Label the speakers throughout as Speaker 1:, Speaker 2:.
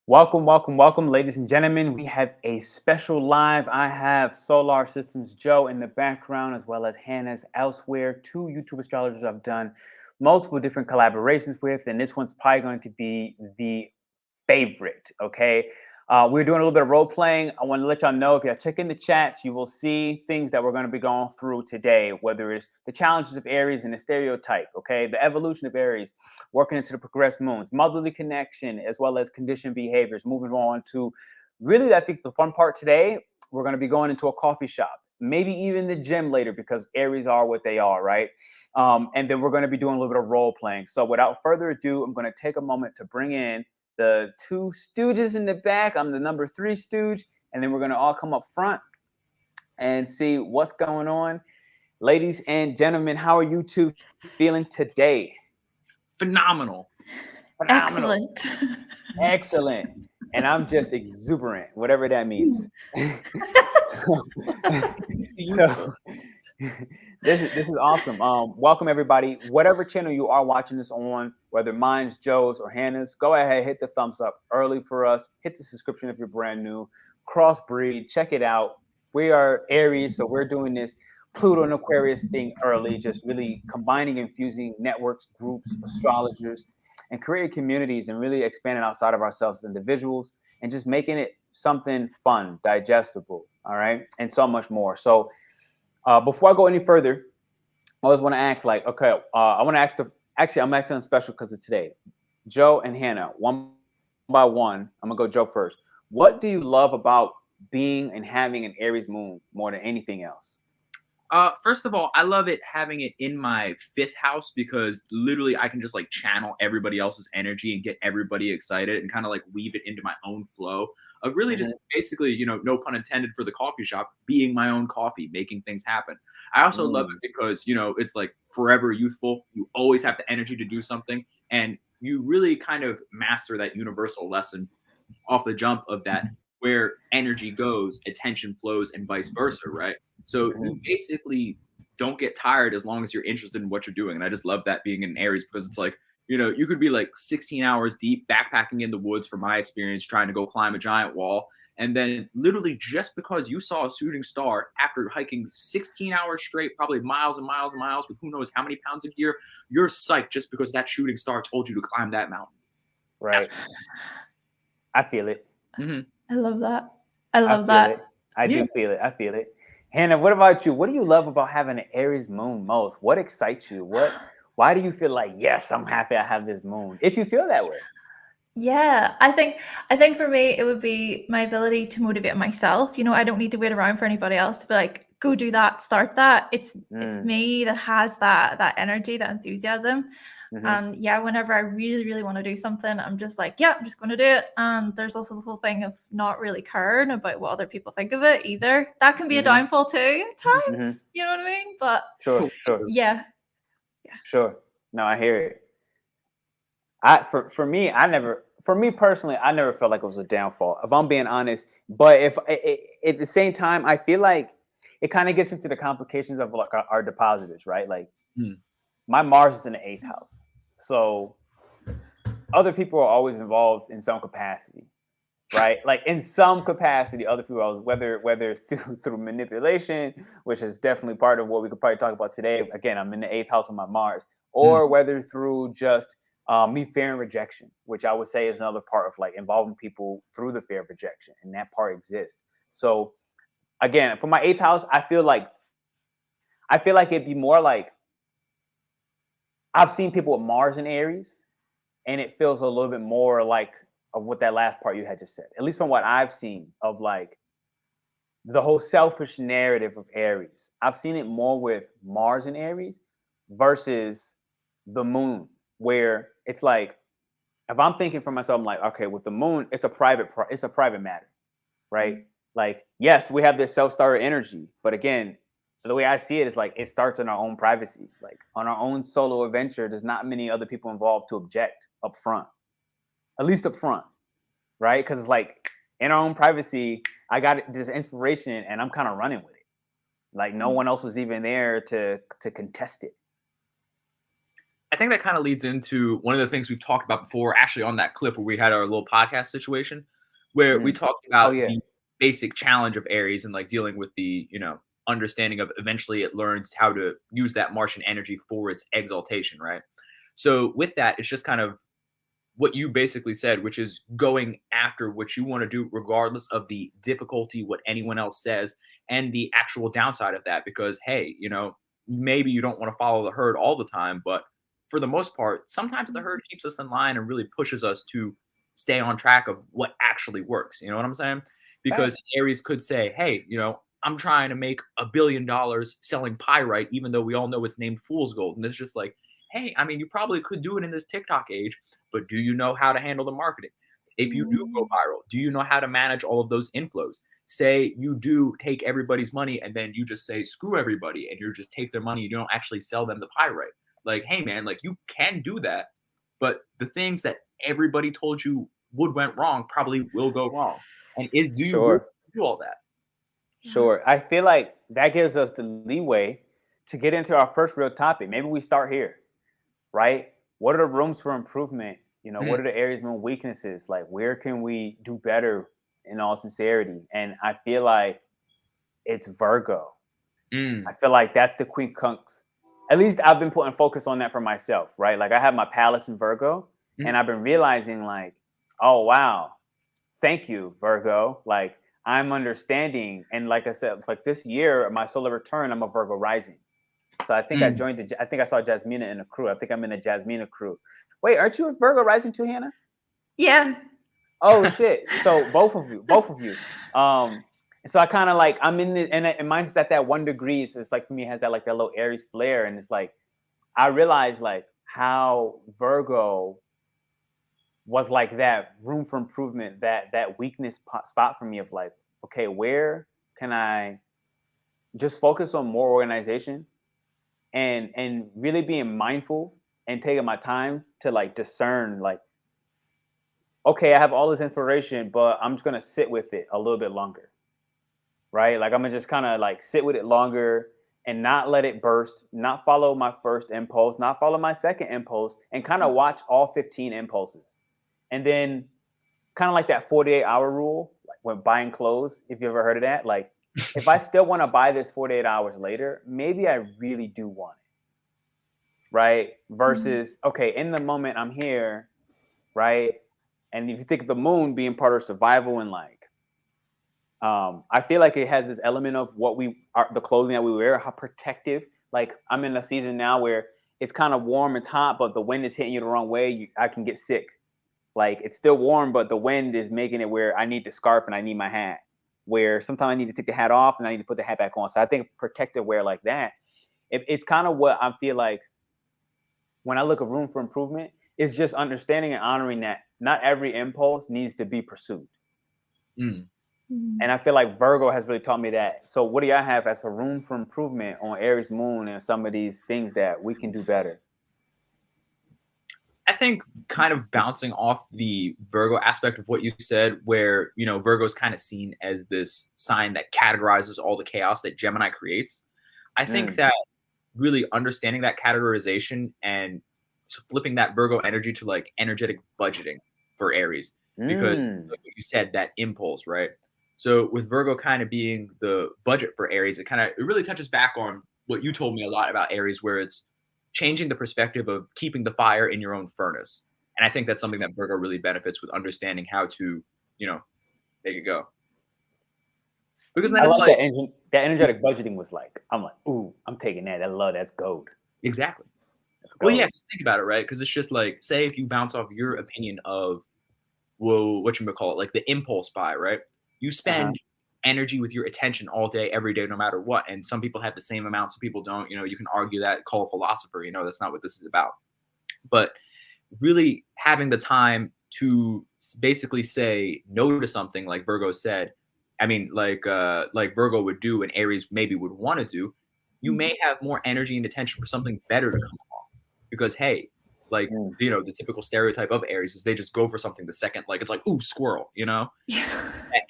Speaker 1: Welcome, welcome, welcome, ladies and gentlemen. We have a special live. I have Solar Systems Joe in the background, as well as Hannah's elsewhere. Two YouTube astrologers I've done multiple different collaborations with, and this one's probably going to be the favorite. Okay. We're doing a little bit of role playing. I want to let y'all know if y'all check in the chats, you will see things that we're going to be going through today, whether it's the challenges of Aries and the stereotype, okay, the evolution of Aries, working into the progressed moons, motherly connection, as well as conditioned behaviors. Moving on to really, I think the fun part today, we're going to be going into a coffee shop, maybe even the gym later, because Aries are what they are, right? And then we're going to be doing a little bit of role playing. So without further ado, I'm going to take a moment to bring in the two stooges in the back. I'm the number 3 stooge, and then we're going to all come up front and see what's going on. Ladies and gentlemen, how are you two feeling today?
Speaker 2: Phenomenal.
Speaker 3: Excellent.
Speaker 1: Excellent. And I'm just exuberant, whatever that means. so this is awesome. Welcome everybody. Whatever channel you are watching this on, whether mine's, Joe's, or Hannah's, go ahead, hit the thumbs up early for us. Hit the subscription if you're brand new. Crossbreed, check it out. We are Aries, so we're doing this Pluto in Aquarius thing early, just really combining and fusing networks, groups, astrologers, and creating communities, and really expanding outside of ourselves as individuals, and just making it something fun, digestible, all right, and so much more. So before I go any further, I always want to ask, like, okay, I want to ask actually, I'm asking special because of today. Joe and Hannah, one by one, I'm gonna go Joe first. What do you love about being and having an Aries moon more than anything else?
Speaker 2: First of all, I love it having it in my 5th house because literally I can just like channel everybody else's energy and get everybody excited and kind of like weave it into my own flow of really just basically, no pun intended for the coffee shop, being my own coffee, making things happen. I also love it because, it's like forever youthful. You always have the energy to do something, and you really kind of master that universal lesson off the jump of that, where energy goes, attention flows, and vice versa, right? So you basically don't get tired as long as you're interested in what you're doing. And I just love that being in Aries because it's like, you could be like 16 hours deep backpacking in the woods, from my experience, trying to go climb a giant wall. And then literally just because you saw a shooting star after hiking 16 hours straight, probably miles and miles and miles with who knows how many pounds of gear, you're psyched just because that shooting star told you to climb that mountain.
Speaker 1: Right. I feel it.
Speaker 3: I love that. I love that.
Speaker 1: I do feel it. I feel it. Hannah, what about you? What do you love about having an Aries moon most? What excites you? Why do you feel like, yes, I'm happy I have this moon? If you feel that way.
Speaker 3: Yeah, I think for me it would be my ability to motivate myself. I don't need to wait around for anybody else to be like, go do that, start that. It's me that has that energy, that enthusiasm. And yeah, whenever I really, really want to do something, I'm just like, yeah, I'm just going to do it. And there's also the whole thing of not really caring about what other people think of it either. That can be a downfall too at times. You know what I mean? But
Speaker 1: sure.
Speaker 3: Yeah.
Speaker 1: Sure. No, I hear it. For me personally, I never felt like it was a downfall, if I'm being honest. But if at the same time, I feel like it kind of gets into the complications of like our depositors, right? Like my Mars is in the 8th house, so other people are always involved in some capacity, right? Like in some capacity, other people are, whether through manipulation, which is definitely part of what we could probably talk about today. Again, I'm in the 8th house of my Mars, or whether through just me fearing rejection, which I would say is another part of like involving people through the fear of rejection, and that part exists. So again, for my 8th house, I feel like it'd be more like I've seen people with Mars in Aries, and it feels a little bit more like of what that last part you had just said, at least from what I've seen of like the whole selfish narrative of Aries. I've seen it more with Mars in Aries versus the moon, where it's like, if I'm thinking for myself, I'm like, okay, with the moon, it's a private matter, right? Like, yes, we have this self-starter energy, but again, the way I see it is like it starts in our own privacy, like on our own solo adventure. There's not many other people involved to object up front, at least up front, right? Because it's like in our own privacy, I got this inspiration and I'm kind of running with it. Like no one else was even there to contest it.
Speaker 2: I think that kind of leads into one of the things we've talked about before, actually on that clip where we had our little podcast situation, where we talked about the basic challenge of Aries and like dealing with the, understanding of eventually it learns how to use that Martian energy for its exaltation, right? So with that, it's just kind of what you basically said, which is going after what you want to do, regardless of the difficulty, what anyone else says, and the actual downside of that. Because, hey, maybe you don't want to follow the herd all the time, but for the most part, sometimes the herd keeps us in line and really pushes us to stay on track of what actually works. You know what I'm saying? Because Aries could say, hey, I'm trying to make $1 billion selling pyrite, even though we all know it's named fool's gold. And it's just like, hey, I mean, you probably could do it in this TikTok age, but do you know how to handle the marketing? If you do go viral, do you know how to manage all of those inflows? Say you do take everybody's money and then you just say, screw everybody, and you just take their money. You don't actually sell them the pyrite. Like, hey, man, like you can do that. But the things that everybody told you went wrong probably will go wrong. And do you really do all that?
Speaker 1: Sure. I feel like that gives us the leeway to get into our first real topic. Maybe we start here, right? What are the rooms for improvement? What are the Aries Moon weaknesses? Like, where can we do better in all sincerity? And I feel like it's Virgo. I feel like that's the quincunx. At least I've been putting focus on that for myself, right? Like I have my Palace in Virgo, and I've been realizing like, oh, wow, thank you, Virgo. Like, I'm understanding. And like I said, like this year, my solar return, I'm a Virgo rising. So I think I think I saw Jasmina in a crew. I think I'm in a Jasmina crew. Wait, aren't you a Virgo rising too, Hannah?
Speaker 3: Yeah.
Speaker 1: Oh shit. So both of you. So I kind of like, I'm in the, and mine's at that 1 degree. So it's like, for me, it has that like that little Aries flare. And it's like, I realized like how Virgo was like that room for improvement, that weakness spot for me of like, okay, where can I just focus on more organization and really being mindful and taking my time to like discern like, okay, I have all this inspiration, but I'm just going to sit with it a little bit longer, right? Like I'm going to just kind of like sit with it longer and not let it burst, not follow my first impulse, not follow my second impulse, and kind of watch all 15 impulses. And then kind of like that 48-hour rule, like when buying clothes, if you ever heard of that, like if I still want to buy this 48 hours later, maybe I really do want it, right? Versus, okay, in the moment I'm here, right? And if you think of the moon being part of survival and like, I feel like it has this element of what we are, the clothing that we wear, how protective. Like I'm in a season now where it's kind of warm, it's hot, but the wind is hitting you the wrong way. I can get sick. Like it's still warm, but the wind is making it where I need the scarf and I need my hat. Where sometimes I need to take the hat off and I need to put the hat back on. So I think protective wear like that, it's kind of what I feel like when I look at room for improvement, is just understanding and honoring that not every impulse needs to be pursued. And I feel like Virgo has really taught me that. So what do y'all have as a room for improvement on Aries Moon and some of these things that we can do better?
Speaker 2: I think kind of bouncing off the Virgo aspect of what you said, where, Virgo is kind of seen as this sign that categorizes all the chaos that Gemini creates. I think that really understanding that categorization and flipping that Virgo energy to like energetic budgeting for Aries, because like you said, that impulse, right? So with Virgo kind of being the budget for Aries, it really touches back on what you told me a lot about Aries, where it's changing the perspective of keeping the fire in your own furnace. And I think that's something that Virgo really benefits with, understanding how to, make it go. Because then
Speaker 1: I
Speaker 2: it's
Speaker 1: like
Speaker 2: like
Speaker 1: that energetic budgeting was like, I'm like, ooh, I'm taking that. I love that's gold.
Speaker 2: Exactly. Well, yeah, just think about it, right? Because it's just like, say if you bounce off your opinion of, well, what you might call it, like the impulse buy, right? You spend energy with your attention all day, every day, no matter what. And some people have the same amount, some people don't. You can argue that, call a philosopher. That's not what this is about. But really having the time to basically say no to something, like Virgo said. I mean, like Virgo would do, and Aries maybe would want to do. You may have more energy and attention for something better to come along. Because hey, like the typical stereotype of Aries is they just go for something the second, like it's like, ooh, squirrel, that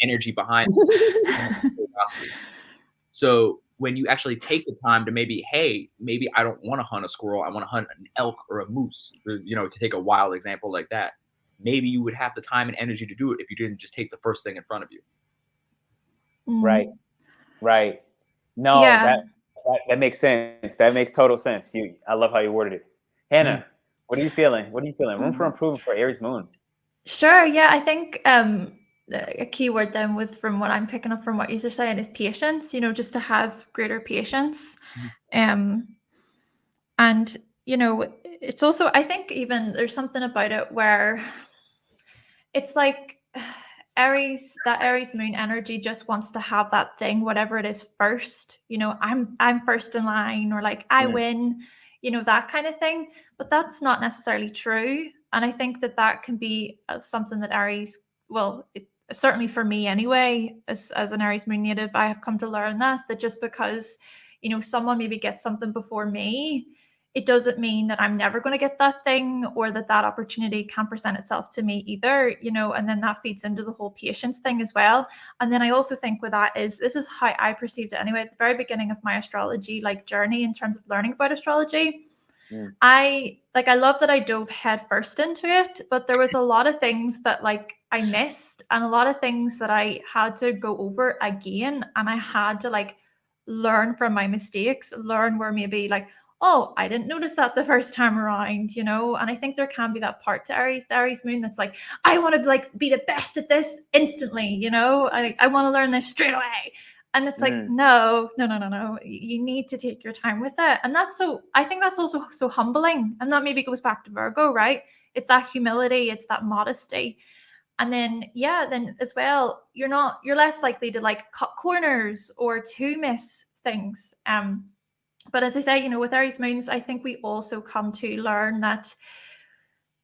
Speaker 2: energy behind curiosity. So when you actually take the time to maybe I don't want to hunt a squirrel, I want to hunt an elk or a moose, or, to take a wild example like that. Maybe you would have the time and energy to do it if you didn't just take the first thing in front of you.
Speaker 1: Right. No,
Speaker 3: Yeah.
Speaker 1: that makes sense. That makes total sense. I love how you worded it. Hannah, what are you feeling? Room for improvement for Aries Moon.
Speaker 3: Sure. Yeah, I think a key word then from what I'm picking up from what you're saying is patience. Just to have greater patience, and it's also, I think, even there's something about it where it's like that Aries Moon energy just wants to have that thing, whatever it is, first. I'm first in line, or like I win, that kind of thing. But that's not necessarily true. And I think that can be something that Aries, certainly for me anyway, as an Aries Moon native, I have come to learn that just because, someone maybe gets something before me, it doesn't mean that I'm never going to get that thing, or that opportunity can present itself to me either, and then that feeds into the whole patience thing as well. And then I also think with that this is how I perceived it anyway, at the very beginning of my astrology journey in terms of learning about astrology. I love that I dove head first into it, but there was a lot of things that I missed, and a lot of things that I had to go over again, and I had to learn from my mistakes, learn where maybe oh, I didn't notice that the first time around, and I think there can be that part to the Aries Moon that's I want to be the best at this instantly, I want to learn this straight away. And it's no, you need to take your time with it. And I think that's also so humbling. And that maybe goes back to Virgo, right? It's that humility, it's that modesty. And then, then as well, you're less likely to cut corners or to miss things. But as I say, with Aries Moons, I think we also come to learn that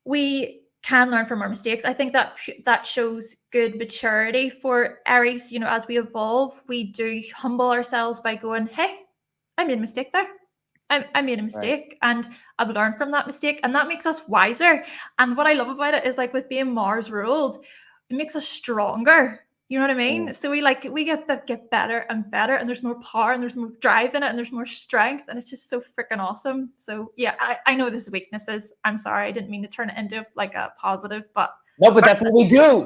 Speaker 3: we can learn from our mistakes. I think that shows good maturity for Aries. As we evolve, we do humble ourselves by going, hey, I made a mistake there. I made a mistake, and I've learned from that mistake, and that makes us wiser. And what I love about it is with being Mars ruled, it makes us stronger. You know what I mean? So we get better and better, and there's more power, and there's more drive in it, and there's more strength, and it's just so freaking awesome. So yeah, I know this is weaknesses. I'm sorry, I didn't mean to turn it into a positive, but
Speaker 1: no, but that's what we do.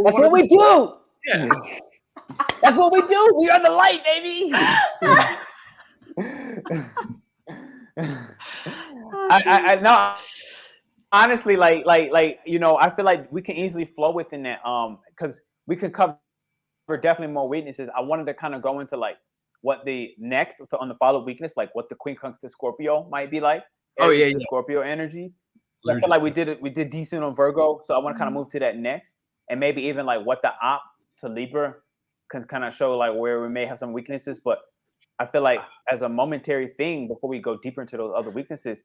Speaker 1: That's what we do. Yeah. That's what we do. We are the light, baby. I know. Honestly, I feel like we can easily flow within that, because we could cover definitely more weaknesses. I wanted to kind of go into what the next on the follow weakness, what the quincunx to Scorpio might be like. Aries to Scorpio energy. I feel like we did decent on Virgo, so I want to kind of move to that next, and maybe even what the op to Libra can kind of show where we may have some weaknesses. But I feel like as a momentary thing before we go deeper into those other weaknesses,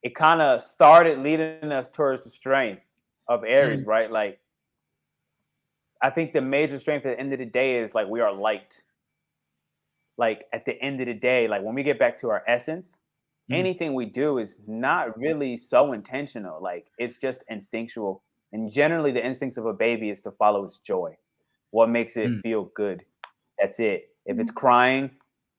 Speaker 1: it kind of started leading us towards the strength of Aries, right? I think the major strength at the end of the day is we are light. At the end of the day, when we get back to our essence, anything we do is not really so intentional. It's just instinctual. And generally the instincts of a baby is to follow its joy. What makes it feel good. That's it. If it's crying,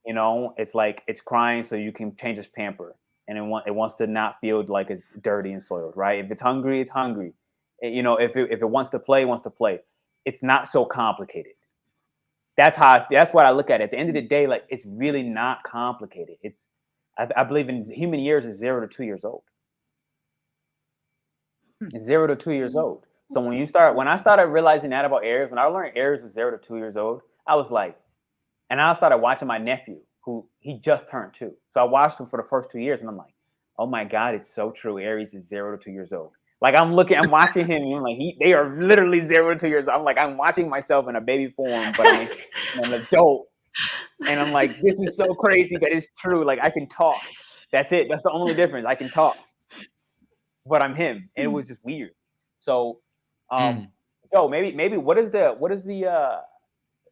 Speaker 1: it's it's crying so you can change its pamper. And it wants to not feel like it's dirty and soiled, right? If it's hungry, it's hungry. If it wants to play, it wants to play. It's not so complicated. That's what I look at it. At the end of the day, it's really not complicated. I believe in human years is 0 to 2 years old. It's 0 to 2 years old. So when I started realizing that about Aries, when I learned Aries was 0 to 2 years old, I was and I started watching my nephew, who he just turned 2. So I watched him for the first 2 years, and I'm oh my God, it's so true. Aries is 0 to 2 years old. I'm watching him, and they are literally 0 to 2 years old. I'm watching myself in a baby form, but I'm an adult. And I'm this is so crazy that it's true. I can talk. That's it. That's the only difference. I can talk, but I'm him. And it was just weird. So, Joe, maybe what is the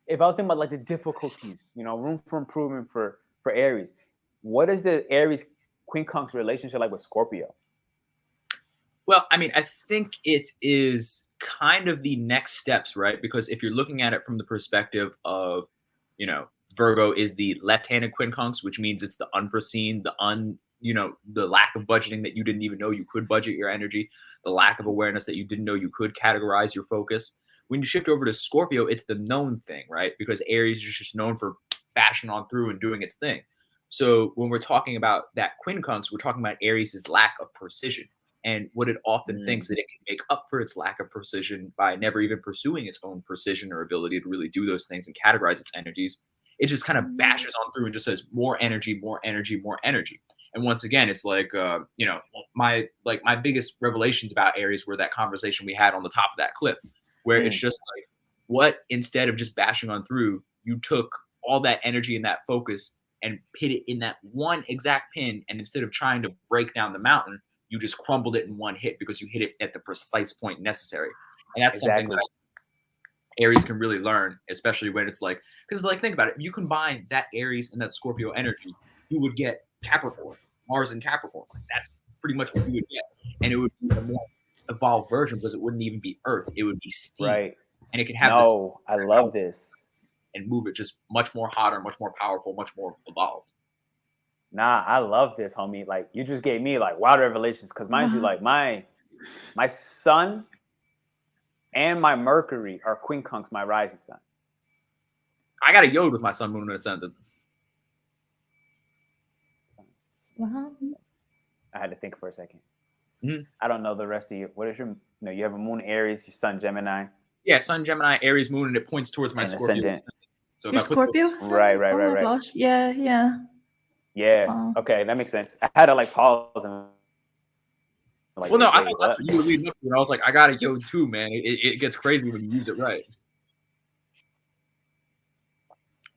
Speaker 1: if I was thinking about the difficulties, room for improvement for Aries, what is the Aries quincunx relationship with Scorpio?
Speaker 2: Well, I mean, I think it is kind of the next steps, right? Because if you're looking at it from the perspective of, Virgo is the left-handed quincunx, which means it's the unforeseen, the lack of budgeting that you didn't even know you could budget your energy, the lack of awareness that you didn't know you could categorize your focus. When you shift over to Scorpio, it's the known thing, right? Because Aries is just known for bashing on through and doing its thing. So when we're talking about that quincunx, we're talking about Aries' lack of precision. And what it often thinks that it can make up for its lack of precision by never even pursuing its own precision or ability to really do those things and categorize its energies. It just kind of bashes on through and just says more energy, more energy, more energy. And once again, it's like, my biggest revelations about Aries were that conversation we had on the top of that cliff, where it's just like, what, instead of just bashing on through, you took all that energy and that focus and hit it in that one exact pin. And instead of trying to break down the mountain, you just crumbled it in one hit because you hit it at the precise point necessary. And that's something that Aries can really learn, especially when it's like, because like, think about it. If you combine that Aries and that Scorpio energy, you would get Capricorn, Mars and Capricorn. Like, that's pretty much what you would get. And it would be a more evolved version because it wouldn't even be Earth. It would be steam.
Speaker 1: Right.
Speaker 2: And it can have
Speaker 1: I love this.
Speaker 2: And move it just much more hotter, much more powerful, much more evolved.
Speaker 1: Nah, I love this, homie. Like, you just gave me like wild revelations. Cause mind you, like my sun and my Mercury are quincunx, my rising sign.
Speaker 2: I got a yod with my sun, moon, and ascendant.
Speaker 3: Wow.
Speaker 1: I had to think for a second.
Speaker 2: Mm-hmm.
Speaker 1: I don't know the rest of you. What is your? No, you have a moon Aries, your sun Gemini.
Speaker 2: Yeah, sun Gemini, Aries moon, and it points towards my Scorpio ascendant. So
Speaker 3: your Scorpio?
Speaker 1: Right.
Speaker 3: Oh my gosh. Yeah.
Speaker 1: Wow. Okay, that makes sense. I had to like pause and.
Speaker 2: Like, well, no, I thought that's what you were leading up to. And I was like, I got a yod too, man. It gets crazy when you use it right.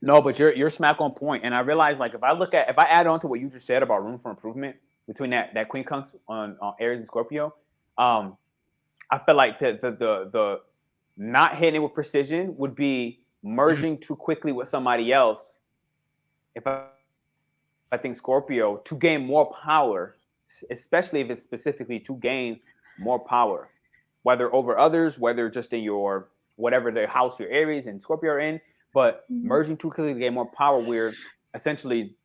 Speaker 1: No, but you're smack on point. And I realized, like, if I add on to what you just said about room for improvement between that quincunx on Aries and Scorpio, I feel like the not hitting it with precision would be merging too quickly with somebody else. If I think Scorpio to gain more power, especially if it's specifically to gain more power, whether over others, whether just in your whatever the house your Aries and Scorpio are in, but merging too quickly to gain more power, where essentially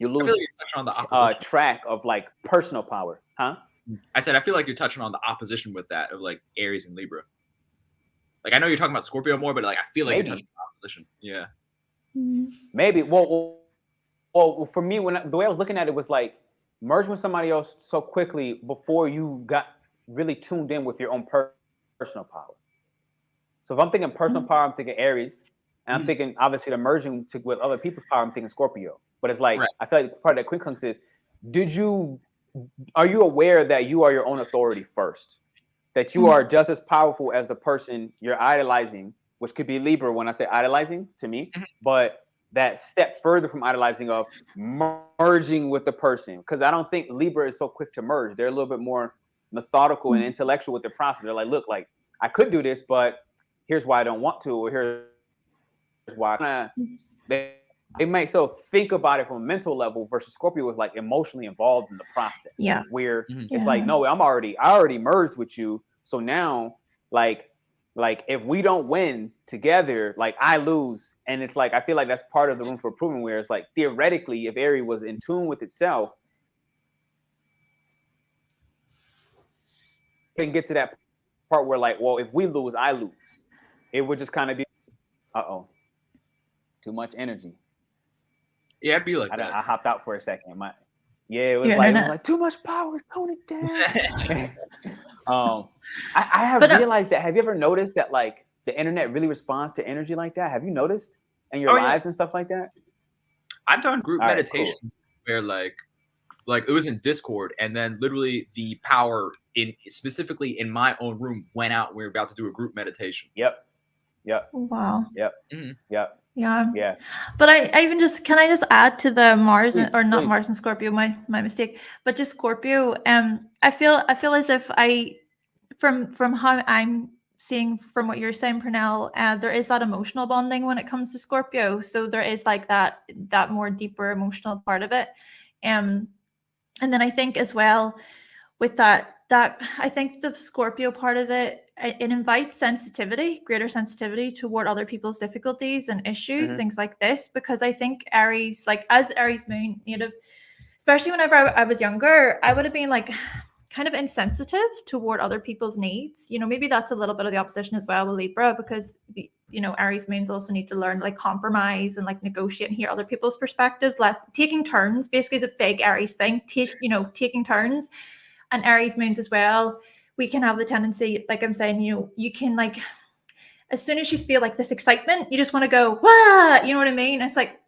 Speaker 1: you lose track of like personal power, huh?
Speaker 2: I said I feel like you're touching on the opposition with that of like Aries and Libra. Like I know you're talking about Scorpio more, but like I feel like you're touching on the opposition. Yeah.
Speaker 1: Maybe. Well, for me, the way I was looking at it was like merging with somebody else so quickly before you got really tuned in with your own personal power. So if I'm thinking personal power, I'm thinking Aries. And I'm thinking, obviously, the merging with other people's power, I'm thinking Scorpio. But it's like, I feel like part of that quincunx is, are you aware that you are your own authority first? That you are just as powerful as the person you're idolizing, which could be Libra when I say idolizing to me, but that step further from idolizing of merging with the person. Because I don't think Libra is so quick to merge. They're a little bit more methodical and intellectual with their process. They're like, look, like I could do this, but here's why I don't want to, or here's why they might still think about it from a mental level versus Scorpio was like emotionally involved in the process.
Speaker 3: Yeah.
Speaker 1: Where it's like, no, I already merged with you. So now like if we don't win together, like I lose. And it's like, I feel like that's part of the room for improvement where it's like, theoretically, if Aries was in tune with itself, it can get to that part where like, well, if we lose, I lose. It would just kind of be, too much energy.
Speaker 2: Yeah, I'd be like that.
Speaker 1: I hopped out for a second. It was like too much power, tone it down. I have realized that. Have you ever noticed that like the internet really responds to energy like that? Have you noticed in your lives and stuff like that?
Speaker 2: I've done group meditations where like it was in Discord, and then literally the power specifically in my own room went out. And we were about to do a group meditation.
Speaker 1: Yep.
Speaker 3: Wow.
Speaker 1: Yep. Yep.
Speaker 3: Yeah. But I even can I just add to the Mars
Speaker 1: please.
Speaker 3: Mars and Scorpio, my mistake, but just Scorpio. I feel as if from how I'm seeing from what you're saying, Pernell, there is that emotional bonding when it comes to Scorpio. So there is like that more deeper emotional part of it. And then I think as well with that that I think the Scorpio part of it invites sensitivity, greater sensitivity toward other people's difficulties and issues, things like this, because I think Aries, like as Aries Moon native, especially whenever I was younger, I would have been like kind of insensitive toward other people's needs. You know, maybe that's a little bit of the opposition as well with Libra, because you know, Aries moons also need to learn like compromise and like negotiate and hear other people's perspectives. Like taking turns basically is a big Aries thing. Taking turns. And Aries moons as well, we can have the tendency, like I'm saying, you know, you can like, as soon as you feel like this excitement, you just want to go, wah, you know what I mean? It's like,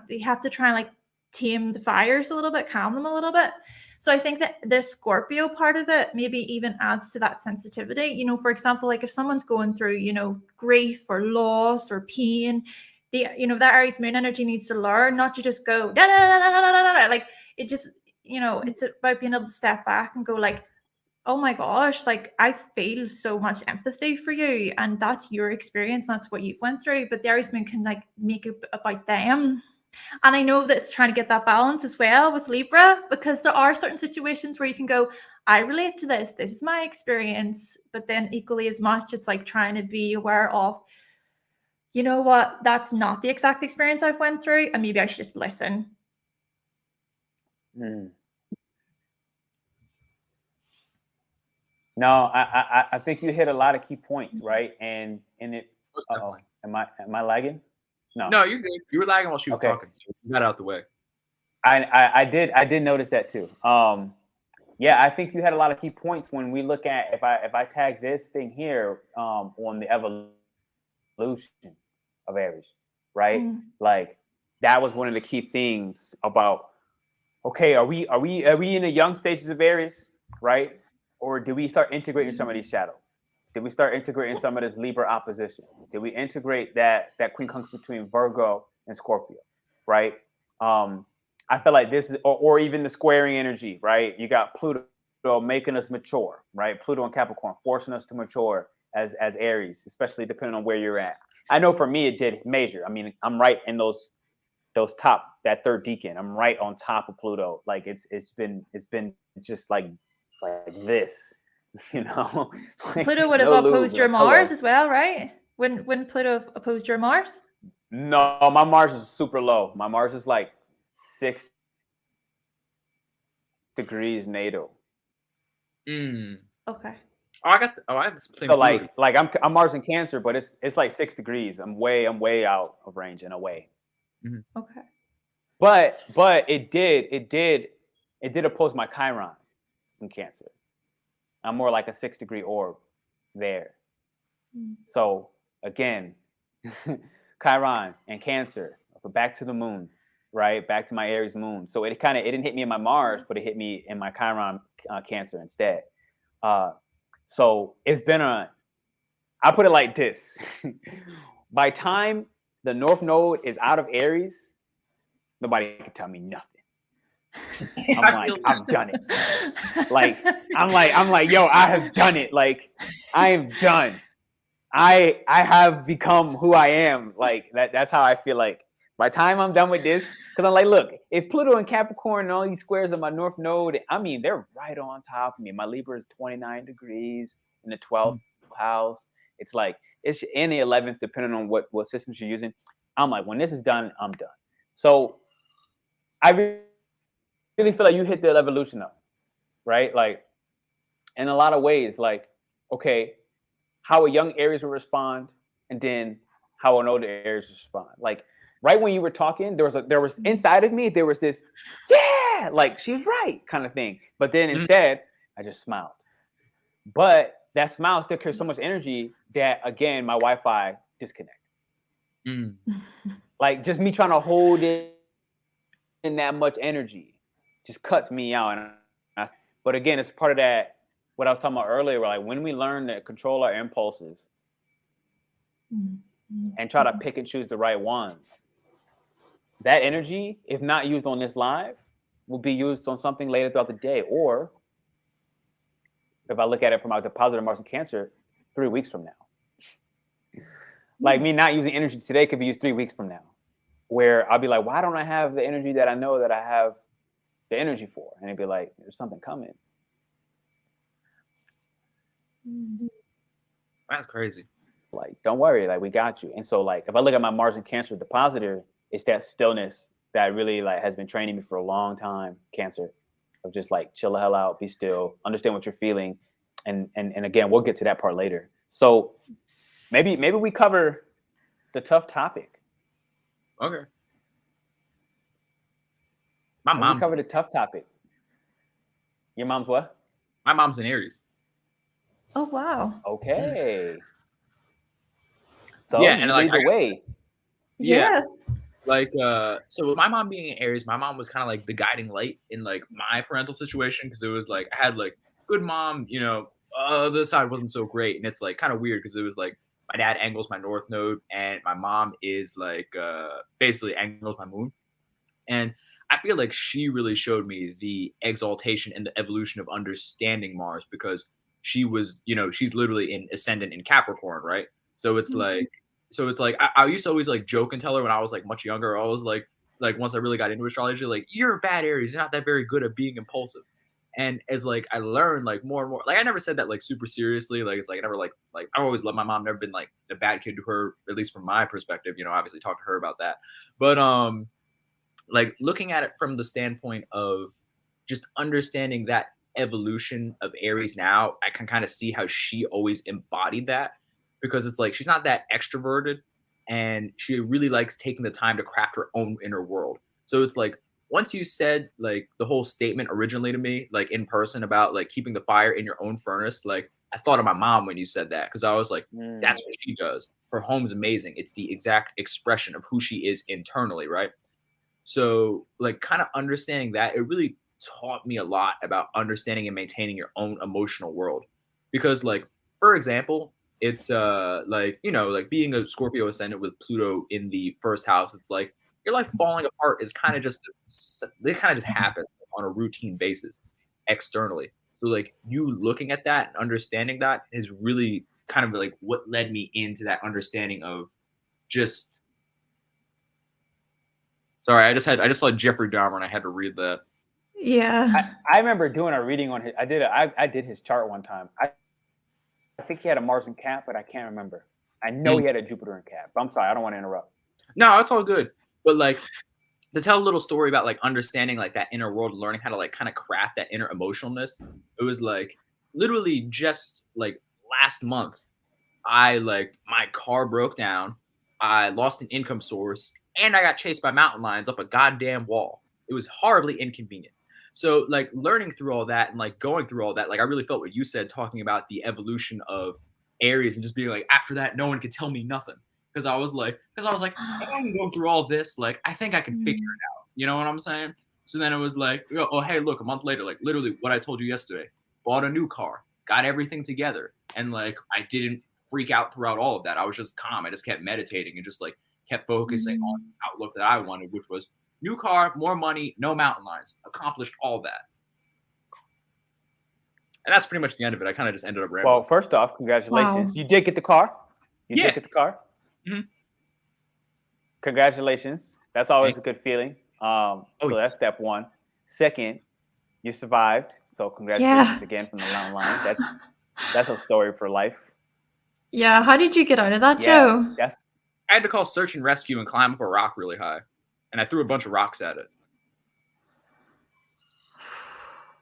Speaker 3: you have to try and like tame the fires a little bit, calm them a little bit. So I think that the Scorpio part of it maybe even adds to that sensitivity. You know, for example, like if someone's going through, you know, grief or loss or pain, you know, that Aries moon energy needs to learn not to just go, da, da, da, da, da, da, da. Like it just, you know, it's about being able to step back and go like, oh my gosh, like I feel so much empathy for you, and that's your experience, that's what you've went through. But the Aries moon can like make it about them. And I know that it's trying to get that balance as well with Libra, because there are certain situations where you can go, I relate to this is my experience, but then equally as much it's like trying to be aware of, you know what, that's not the exact experience I've went through, and maybe I should just listen.
Speaker 1: No, I think you hit a lot of key points, right? And it. Am I lagging?
Speaker 2: No, you're good. You were lagging while she was talking, so you got out the way.
Speaker 1: I did notice that too. Yeah, I think you had a lot of key points when we look at, if I tag this thing here on the evolution of Aries, right? Like that was one of the key things about, okay, are we in the young stages of Aries, right? Or do we start integrating some of these shadows? Did we start integrating some of this Libra opposition? Did we integrate that quincunx between Virgo and Scorpio, right? I feel like this is, or even the squaring energy, right? You got Pluto making us mature, right? Pluto and Capricorn forcing us to mature as Aries, especially depending on where you're at. I know for me it did major. I mean, I'm right in those top, that third decan. I'm right on top of Pluto. Like it's been just like this, you know. Like,
Speaker 3: Pluto would have opposed your Mars as well, right? When Pluto opposed your Mars?
Speaker 1: No, my Mars is super low. My Mars is like 6 degrees natal.
Speaker 3: Okay.
Speaker 2: Oh, I have the same.
Speaker 1: So like I'm Mars in Cancer, but it's like 6 degrees. I'm way out of range in a way.
Speaker 3: Okay.
Speaker 1: But it did oppose my Chiron in Cancer. I'm more like a 6-degree orb there. So again, Chiron and Cancer, back to the moon, right? Back to my Aries moon. So it didn't hit me in my Mars, but it hit me in my Chiron Cancer instead. So it's been I put it like this. By time the North Node is out of Aries, nobody can tell me nothing. I've done it. Like, I'm like, yo, I have done it. Like, I am done. I have become who I am. Like that's how I feel like. By the time I'm done with this, because I'm like, look, if Pluto and Capricorn and all these squares on my North Node, I mean, they're right on top of me. My Libra is 29 degrees in the 12th house. It's like, it's in the 11th, depending on what systems you're using. I'm like, when this is done, I'm done. So I really feel like you hit the evolution up, right? Like, in a lot of ways, like, okay, how a young Aries will respond, and then how an older Aries will respond. Like, right when you were talking, there was inside of me, there was this, yeah, like she's right kind of thing. But then instead, I just smiled. But that smile still carries so much energy that, again, my Wi-Fi disconnected. Like, just me trying to hold it in that much energy just cuts me out. But again, it's part of that, what I was talking about earlier, where like when we learn to control our impulses and try to pick and choose the right ones, that energy, if not used on this live, will be used on something later throughout the day. Or if I look at it from a deposit of Mars and Cancer, 3 weeks from now. Like me not using energy today could be used 3 weeks from now, where I'll be like, why don't I have the energy that I know that I have the energy for? And it'd be like, there's something coming.
Speaker 2: That's crazy.
Speaker 1: Like, don't worry, like we got you. And so, like, if I look at my Mars in Cancer depositor, it's that stillness that really like has been training me for a long time. Cancer, of just like chill the hell out, be still, understand what you're feeling, and again, we'll get to that part later. So maybe we cover the tough topic.
Speaker 2: Okay. My mom's
Speaker 1: covered a tough topic. Your mom's what?
Speaker 2: My mom's in Aries.
Speaker 3: Oh wow.
Speaker 1: Okay. So
Speaker 2: yeah, and like
Speaker 1: lead the way.
Speaker 3: Yeah.
Speaker 2: Like so with my mom being in Aries, my mom was kind of like the guiding light in like my parental situation, because it was like I had like good mom, you know, the side wasn't so great, and it's like kind of weird because it was like my dad angles my north node and my mom is like basically angles my moon. And I feel like she really showed me the exaltation and the evolution of understanding Mars, because she was, you know, she's literally in ascendant in Capricorn, right? So it's like, I used to always like joke and tell her when I was like much younger. I was like once I really got into astrology, like, you're a bad Aries, you're not that very good at being impulsive. And as like I learned like more and more, like I never said that like super seriously. Like it's like I never like I always loved my mom, never been like a bad kid to her, at least from my perspective. You know, obviously talk to her about that, but like looking at it from the standpoint of just understanding that evolution of Aries now, I can kind of see how she always embodied that, because it's like she's not that extroverted and she really likes taking the time to craft her own inner world. So it's like once you said like the whole statement originally to me, like in person, about like keeping the fire in your own furnace, like I thought of my mom when you said that, because I was like, that's what she does. Her home's amazing. It's the exact expression of who she is internally, right? So, like, kind of understanding that, it really taught me a lot about understanding and maintaining your own emotional world. Because, like, for example, it's like, you know, like being a Scorpio ascendant with Pluto in the first house, it's like your life falling apart is kind of just, it kind of just happens on a routine basis externally. So, like, you looking at that and understanding that is really kind of like what led me into that understanding of just, sorry, I just saw Jeffrey Dahmer and I had to read that.
Speaker 3: Yeah.
Speaker 1: I remember doing a reading on his. I did his chart one time. I think he had a Mars in Cap, but I can't remember. I know he had a Jupiter in Cap. But I'm sorry, I don't want to interrupt.
Speaker 2: No, it's all good. But like, to tell a little story about like understanding like that inner world, learning how to like kind of craft that inner emotionalness. It was like literally just like last month, I like my car broke down. I lost an income source, and I got chased by mountain lions up a goddamn wall. It was horribly inconvenient. So like learning through all that and like going through all that, like I really felt what you said, talking about the evolution of Aries and just being like, after that, no one could tell me nothing. Because I was like, if I can go through all this, like I think I can figure it out. You know what I'm saying? So then it was like, oh, hey, look, a month later, like literally what I told you yesterday, bought a new car, got everything together. And like, I didn't freak out throughout all of that. I was just calm. I just kept meditating and just like kept focusing on the outlook that I wanted, which was new car, more money, no mountain lions. Accomplished all that. And that's pretty much the end of it. I kind of just ended up rambling.
Speaker 1: Well, first off, congratulations.
Speaker 3: Wow.
Speaker 1: You did get the car. You
Speaker 2: Yeah.
Speaker 1: did get the car.
Speaker 2: Mm-hmm.
Speaker 1: Congratulations. That's always a good feeling. So that's step one. Second, you survived. So congratulations again from the mountain lion. That's a story for life.
Speaker 3: Yeah. How did you get out of that, Joe?
Speaker 1: I
Speaker 2: had to call search and rescue and climb up a rock really high. And I threw a bunch of rocks at it.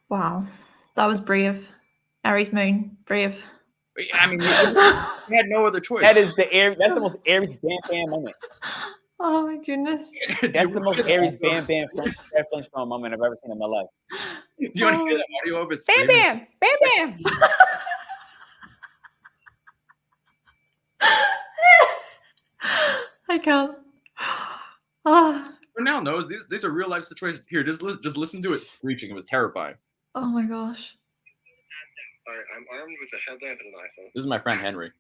Speaker 3: Wow. That was brave. Aries Moon, brave.
Speaker 2: I mean, we had no other choice.
Speaker 1: That's the most Aries bam bam moment.
Speaker 3: Oh my goodness.
Speaker 1: That's the most Aries bam bam flinch moment I've ever seen in my life.
Speaker 2: Do you want to hear that audio of it?
Speaker 1: Bam bam, bam bam.
Speaker 3: I can't. Oh.
Speaker 2: Pernell knows these are real life situations. Here, just listen to it screeching. It was terrifying.
Speaker 3: Oh my gosh.
Speaker 4: All right, I'm armed with a headlamp and an iPhone.
Speaker 2: This is my friend Henry.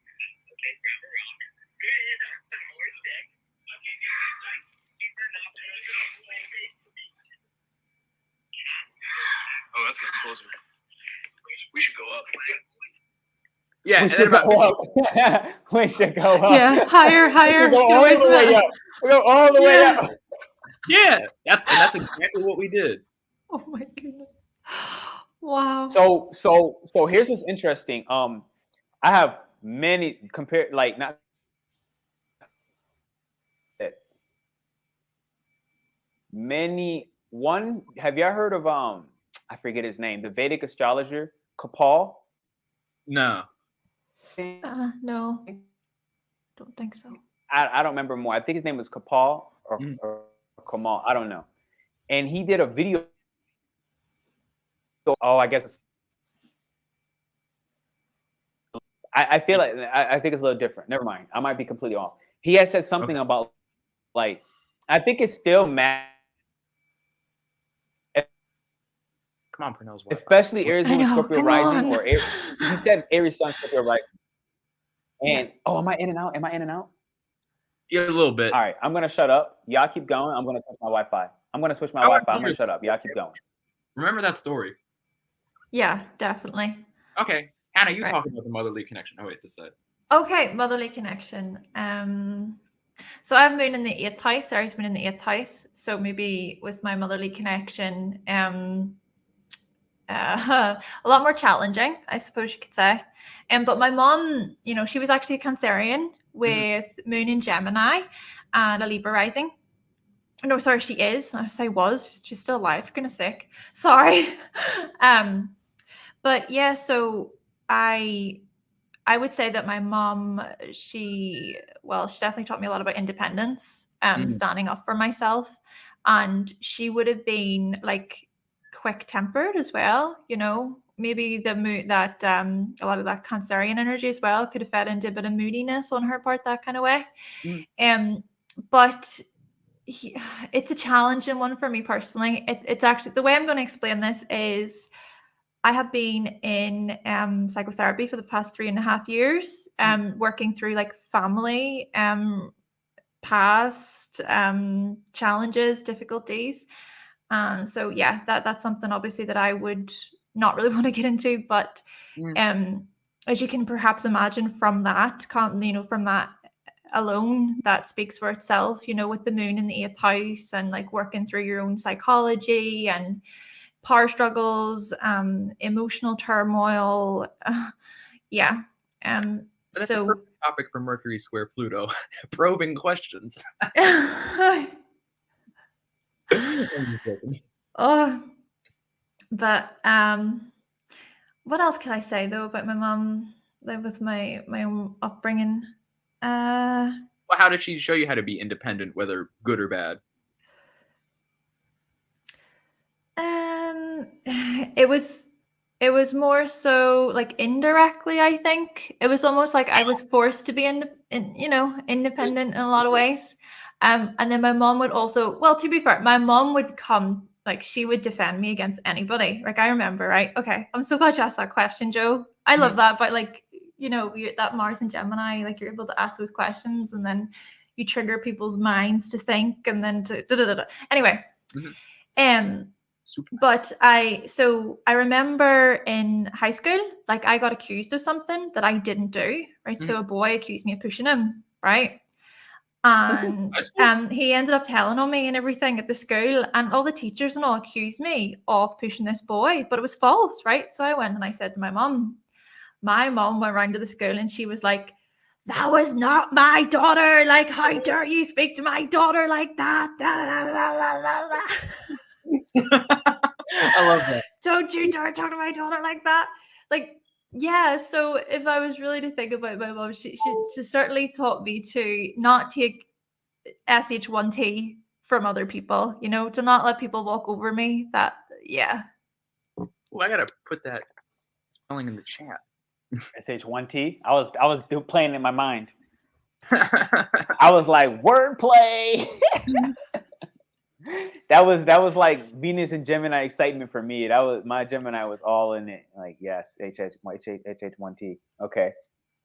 Speaker 4: Oh, that's getting closer. We should go up.
Speaker 2: Yeah,
Speaker 1: we should go up. We should go up.
Speaker 3: Yeah, higher.
Speaker 1: We go all the way up. We go all the way up.
Speaker 2: Yeah, that's exactly what we did.
Speaker 3: Oh my goodness. Wow.
Speaker 1: So here's what's interesting. I have many compared, like not many. One, have y'all heard of I forget his name, the Vedic astrologer Kapal?
Speaker 2: No.
Speaker 3: No, don't think so.
Speaker 1: I don't remember more. I think his name was Kapal or Kamal. I don't know. And he did a video. Oh, I guess I feel like I think it's a little different. Never mind. I might be completely off. He has said something about, like, I think it's still mad.
Speaker 2: Come on, Pernell's wife.
Speaker 1: Especially Aries Moon, Scorpio rising,
Speaker 3: on.
Speaker 1: or he said Aries Sun, Scorpio rising. And am I in and out? Am I in and out?
Speaker 2: Yeah, a little bit.
Speaker 1: All right, I'm gonna shut up. Y'all keep going. I'm gonna switch my Wi-Fi. I'm gonna shut up. Y'all keep going.
Speaker 2: Remember that story.
Speaker 3: Yeah, definitely.
Speaker 2: Okay, Hannah, you talk about the motherly connection. Oh wait, this side.
Speaker 3: Okay, motherly connection. So I have Moon in the 8th house, Aries Moon in the 8th house. So maybe with my motherly connection, a lot more challenging, I suppose you could say. But my mom, you know, she was actually a Cancerian with Moon in Gemini and a Libra rising. No, sorry, she is. I say was. She's still alive, for goodness sake. Sorry. But yeah, so I would say that my mom, she definitely taught me a lot about independence, standing up for myself. And she would have been like quick-tempered as well, you know. Maybe a lot of that Cancerian energy as well could have fed into a bit of moodiness on her part, that kind of way. But it's a challenging one for me personally. It's actually, the way I'm going to explain this is, I have been in psychotherapy for the past 3.5 years, working through like family, past challenges, difficulties. So yeah, that's something obviously that I would not really want to get into, but as you can perhaps imagine from that, from that alone, that speaks for itself, you know, with the Moon in the 8th house and like working through your own psychology and power struggles, emotional turmoil. Yeah.
Speaker 2: That's a perfect topic for Mercury square Pluto. Probing questions.
Speaker 3: But what else can I say though about my mom, like with my own upbringing?
Speaker 2: Well, how did she show you how to be independent, whether good or bad?
Speaker 3: It was more so like indirectly, I think. It was almost like I was forced to be independent in a lot of ways. And then my mom would also, well, to be fair, my mom would come, like she would defend me against anybody. Like I remember, right? Okay, I'm so glad you asked that question, Joe. I love that, but like, you know, that Mars and Gemini, like you're able to ask those questions and then you trigger people's minds to think and then to anyway. But I remember in high school, like I got accused of something that I didn't do, right? So a boy accused me of pushing him, right? And he ended up telling on me and everything at the school, and all the teachers and all accused me of pushing this boy, but it was false, right? So I went and I said to my mom. My mom went around to the school and she was like, "That was not my daughter. Like, how dare you speak to my daughter like that?"
Speaker 2: I love that.
Speaker 3: Don't you dare talk to my daughter like that. Like, yeah. So if I was really to think about my mom, she certainly taught me to not take SH1T from other people, you know, to not let people walk over me. That, yeah.
Speaker 2: Well, I gotta put that spelling in the chat.
Speaker 1: SH1T. I was playing in my mind. I was like, wordplay. That was like Venus and Gemini excitement for me. That was, my Gemini was all in it. Like, yes, HH1T. Okay.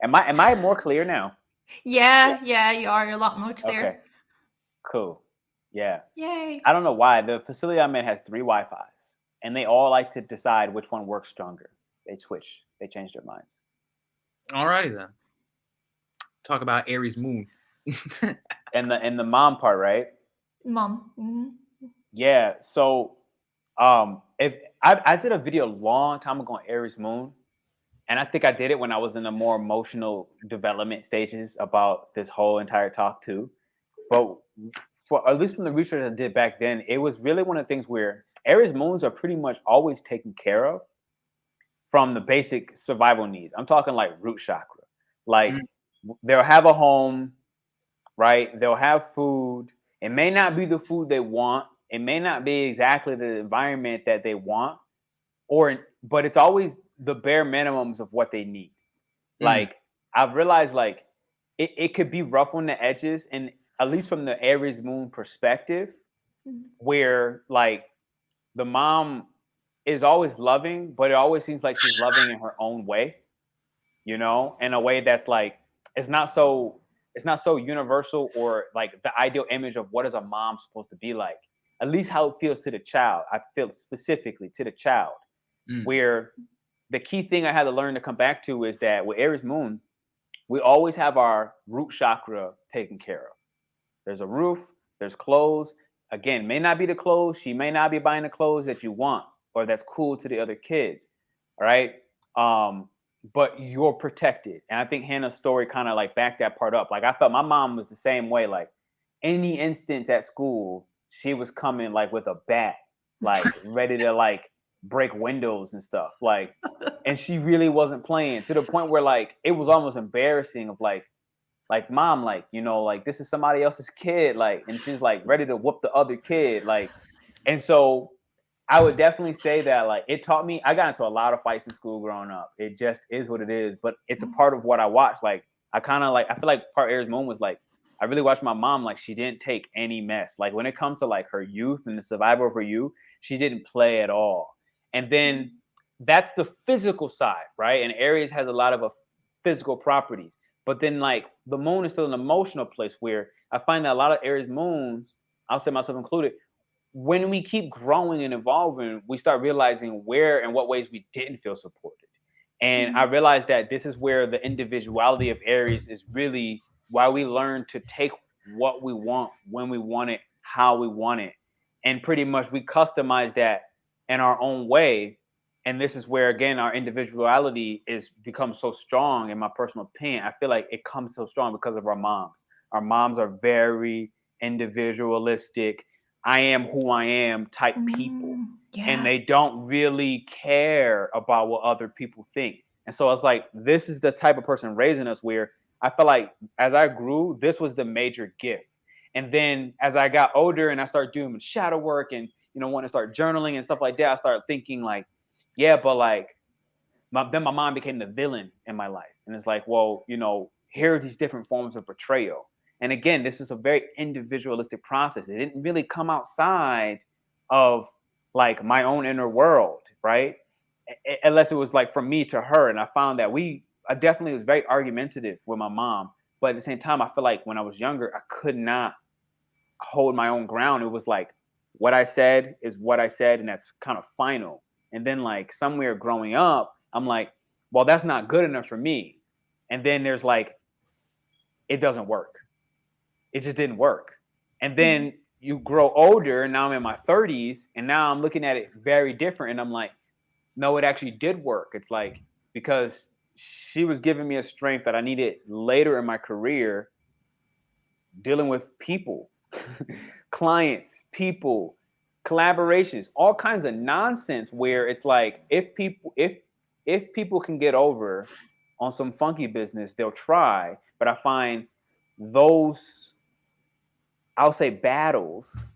Speaker 1: Am I more clear now?
Speaker 3: Yeah, you are. You're a lot more clear.
Speaker 1: Okay. Cool. Yeah.
Speaker 3: Yay.
Speaker 1: I don't know why. The facility I'm in has 3 Wi-Fis, and they all like to decide which one works stronger. They switch. They change their minds.
Speaker 2: Alrighty then. Talk about Aries Moon.
Speaker 1: and the mom part, right?
Speaker 3: Mom. Mm-hmm.
Speaker 1: Yeah. So, if I did a video a long time ago on Aries Moon, And I think I did it when I was in the more emotional development stages about this whole entire talk too. But for at least from the research I did back then, it was really one of the things where Aries moons are pretty much always taken care of from the basic survival needs. I'm talking like root chakra. Like they'll have a home, right? They'll have food. It may not be the food they want. It may not be exactly the environment that they want, but it's always the bare minimums of what they need. Like I've realized like it could be rough on the edges, and at least from the Aries moon perspective, where like the mom is always loving, but it always seems like she's loving in her own way, you know, in a way that's like it's not so universal, or like the ideal image of what is a mom supposed to be like. At least how it feels to the child. I feel specifically to the child, where the key thing I had to learn to come back to is that with Aries moon, we always have our root chakra taken care of. There's a roof, there's clothes. Again, may not be the clothes. She may not be buying the clothes that you want or that's cool to the other kids. All right. But you're protected. And I think Hannah's story kind of like backed that part up. Like I felt my mom was the same way. Like any instance at school, she was coming like with a bat, like ready to like break windows and stuff. Like, and she really wasn't playing, to the point where like it was almost embarrassing of like mom, like, you know, like this is somebody else's kid, like, and she's like ready to whoop the other kid, like. And so I would definitely say that like it taught me. I got into a lot of fights in school growing up. It just is what it is, but it's a part of what I watched. Like I kind of like, I feel like part Aries moon was like I really watched my mom, like she didn't take any mess. Like when it comes to like her youth and the survival of her youth, she didn't play at all. And then that's the physical side, right? And Aries has a lot of physical properties. But then like the moon is still an emotional place, where I find that a lot of Aries moons, I'll say myself included, when we keep growing and evolving, we start realizing where and what ways we didn't feel supported. And I realized that this is where the individuality of Aries is really why we learn to take what we want, when we want it, how we want it. And pretty much we customize that in our own way. And this is where, again, our individuality is becomes so strong. In my personal opinion, I feel like it comes so strong because of our moms. Our moms are very individualistic. I am who I am type people. And they don't really care about what other people think. And so it's like, this is the type of person raising us, where I felt like as I grew, this was the major gift. And then as I got older and I started doing shadow work and, you know, want to start journaling and stuff like that, I started thinking like, yeah, but like, then my mom became the villain in my life. And it's like, well, you know, here are these different forms of betrayal. And again, this is a very individualistic process. It didn't really come outside of like my own inner world, right? Unless it was like from me to her. And I found that I definitely was very argumentative with my mom. But at the same time, I feel like when I was younger, I could not hold my own ground. It was like, what I said is what I said, and that's kind of final. And then like somewhere growing up, I'm like, well, that's not good enough for me. And then there's like, it doesn't work. It just didn't work. And then you grow older, and now I'm in my 30s, and now I'm looking at it very different. And I'm like, no, it actually did work. It's like, because she was giving me a strength that I needed later in my career, dealing with people, clients, people, collaborations, all kinds of nonsense, where it's like, if people can get over on some funky business, they'll try. But I find those, I'll say, battles,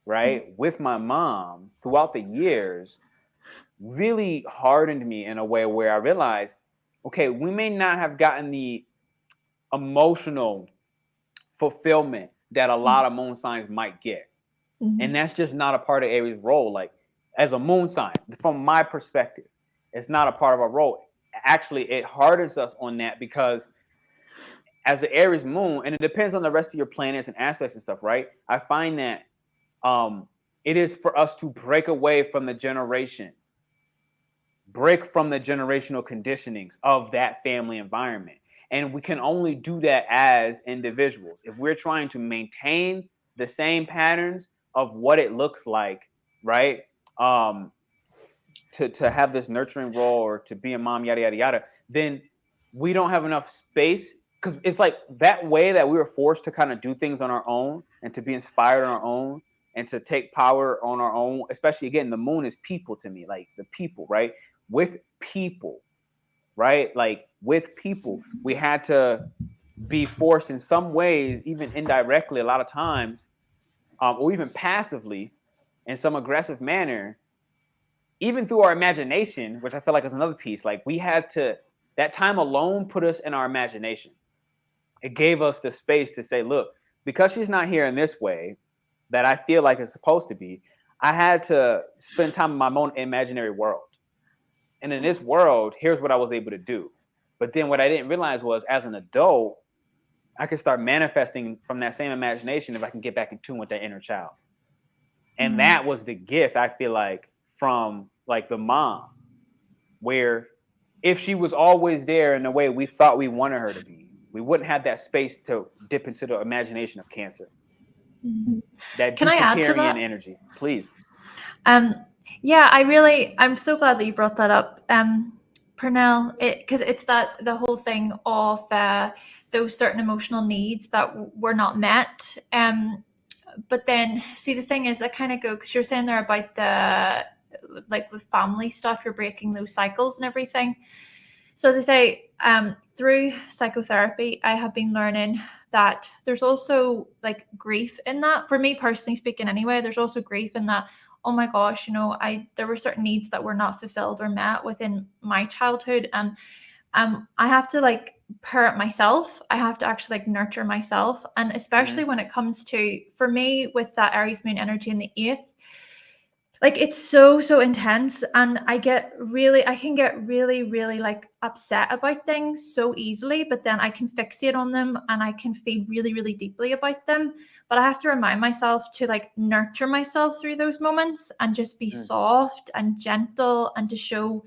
Speaker 1: right, with my mom throughout the years really hardened me in a way where I realized, okay, we may not have gotten the emotional fulfillment that a lot of moon signs might get. And that's just not a part of Aries' role. Like, as a moon sign, from my perspective, it's not a part of our role. Actually, it hardens us on that, because as the Aries moon, and it depends on the rest of your planets and aspects and stuff, right? I find that it is for us to break away from the generational conditionings of that family environment. And we can only do that as individuals. If we're trying to maintain the same patterns of what it looks like, right? to have this nurturing role or to be a mom, yada yada yada, then we don't have enough space, because it's like that way that we were forced to kind of do things on our own and to be inspired on our own and to take power on our own. Especially again, the moon is people to me, like the people, right? With people, right? Like with people, we had to be forced in some ways, even indirectly, a lot of times, or even passively, in some aggressive manner, even through our imagination, which I feel like is another piece. Like we had to, that time alone put us in our imagination. It gave us the space to say, look, because she's not here in this way that I feel like it's supposed to be, I had to spend time in my own imaginary world. And in this world, here's what I was able to do. But then what I didn't realize was, as an adult, I could start manifesting from that same imagination if I can get back in tune with that inner child. And that was the gift, I feel like, from like the mom, where if she was always there in the way we thought we wanted her to be, we wouldn't have that space to dip into the imagination of Cancer. That
Speaker 3: Can I add to
Speaker 1: Jupiterian
Speaker 3: that?
Speaker 1: energy, please.
Speaker 3: Yeah, I'm so glad that you brought that up, Pernell, because it's that the whole thing of those certain emotional needs that were not met. But then, see, the thing is, I kind of go, because you're saying there about the, like with family stuff, you're breaking those cycles and everything. So as I say, through psychotherapy, I have been learning that there's also like grief in that. For me personally speaking anyway, there's also grief in that, oh my gosh, you know, there were certain needs that were not fulfilled or met within my childhood. And I have to like parent myself. I have to actually like nurture myself. And especially when it comes to, for me, with that Aries moon energy in the 8th, like it's so intense, and I can get really like upset about things so easily, but then I can fixate on them and I can feel really deeply about them. But I have to remind myself to like nurture myself through those moments and just be soft and gentle, and to show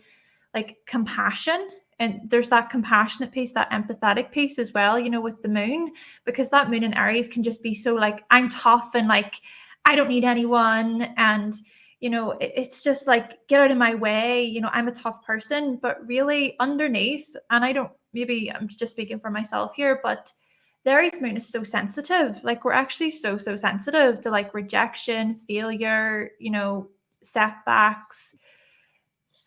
Speaker 3: like compassion. And there's that compassionate piece, that empathetic piece as well, you know, with the moon, because that moon in Aries can just be so like, I'm tough and like I don't need anyone, and you know, it's just like, get out of my way, you know, I'm a tough person. But really underneath, and maybe I'm just speaking for myself here, but the Aries moon is so sensitive. Like we're actually so sensitive to like rejection, failure, you know, setbacks,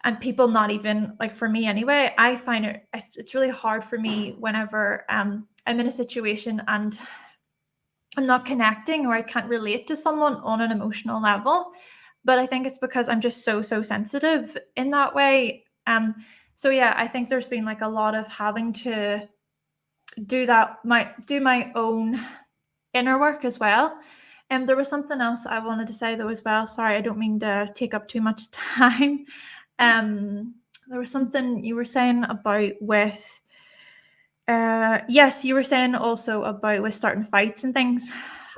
Speaker 3: and people not even, like for me anyway, I find it's really hard for me whenever I'm in a situation and I'm not connecting, or I can't relate to someone on an emotional level. But I think it's because I'm just so sensitive in that way. So yeah, I think there's been like a lot of having to do my own inner work as well. And there was something else I wanted to say though as well. Sorry, I don't mean to take up too much time. There was something you were saying about with yes, you were saying also about with starting fights and things.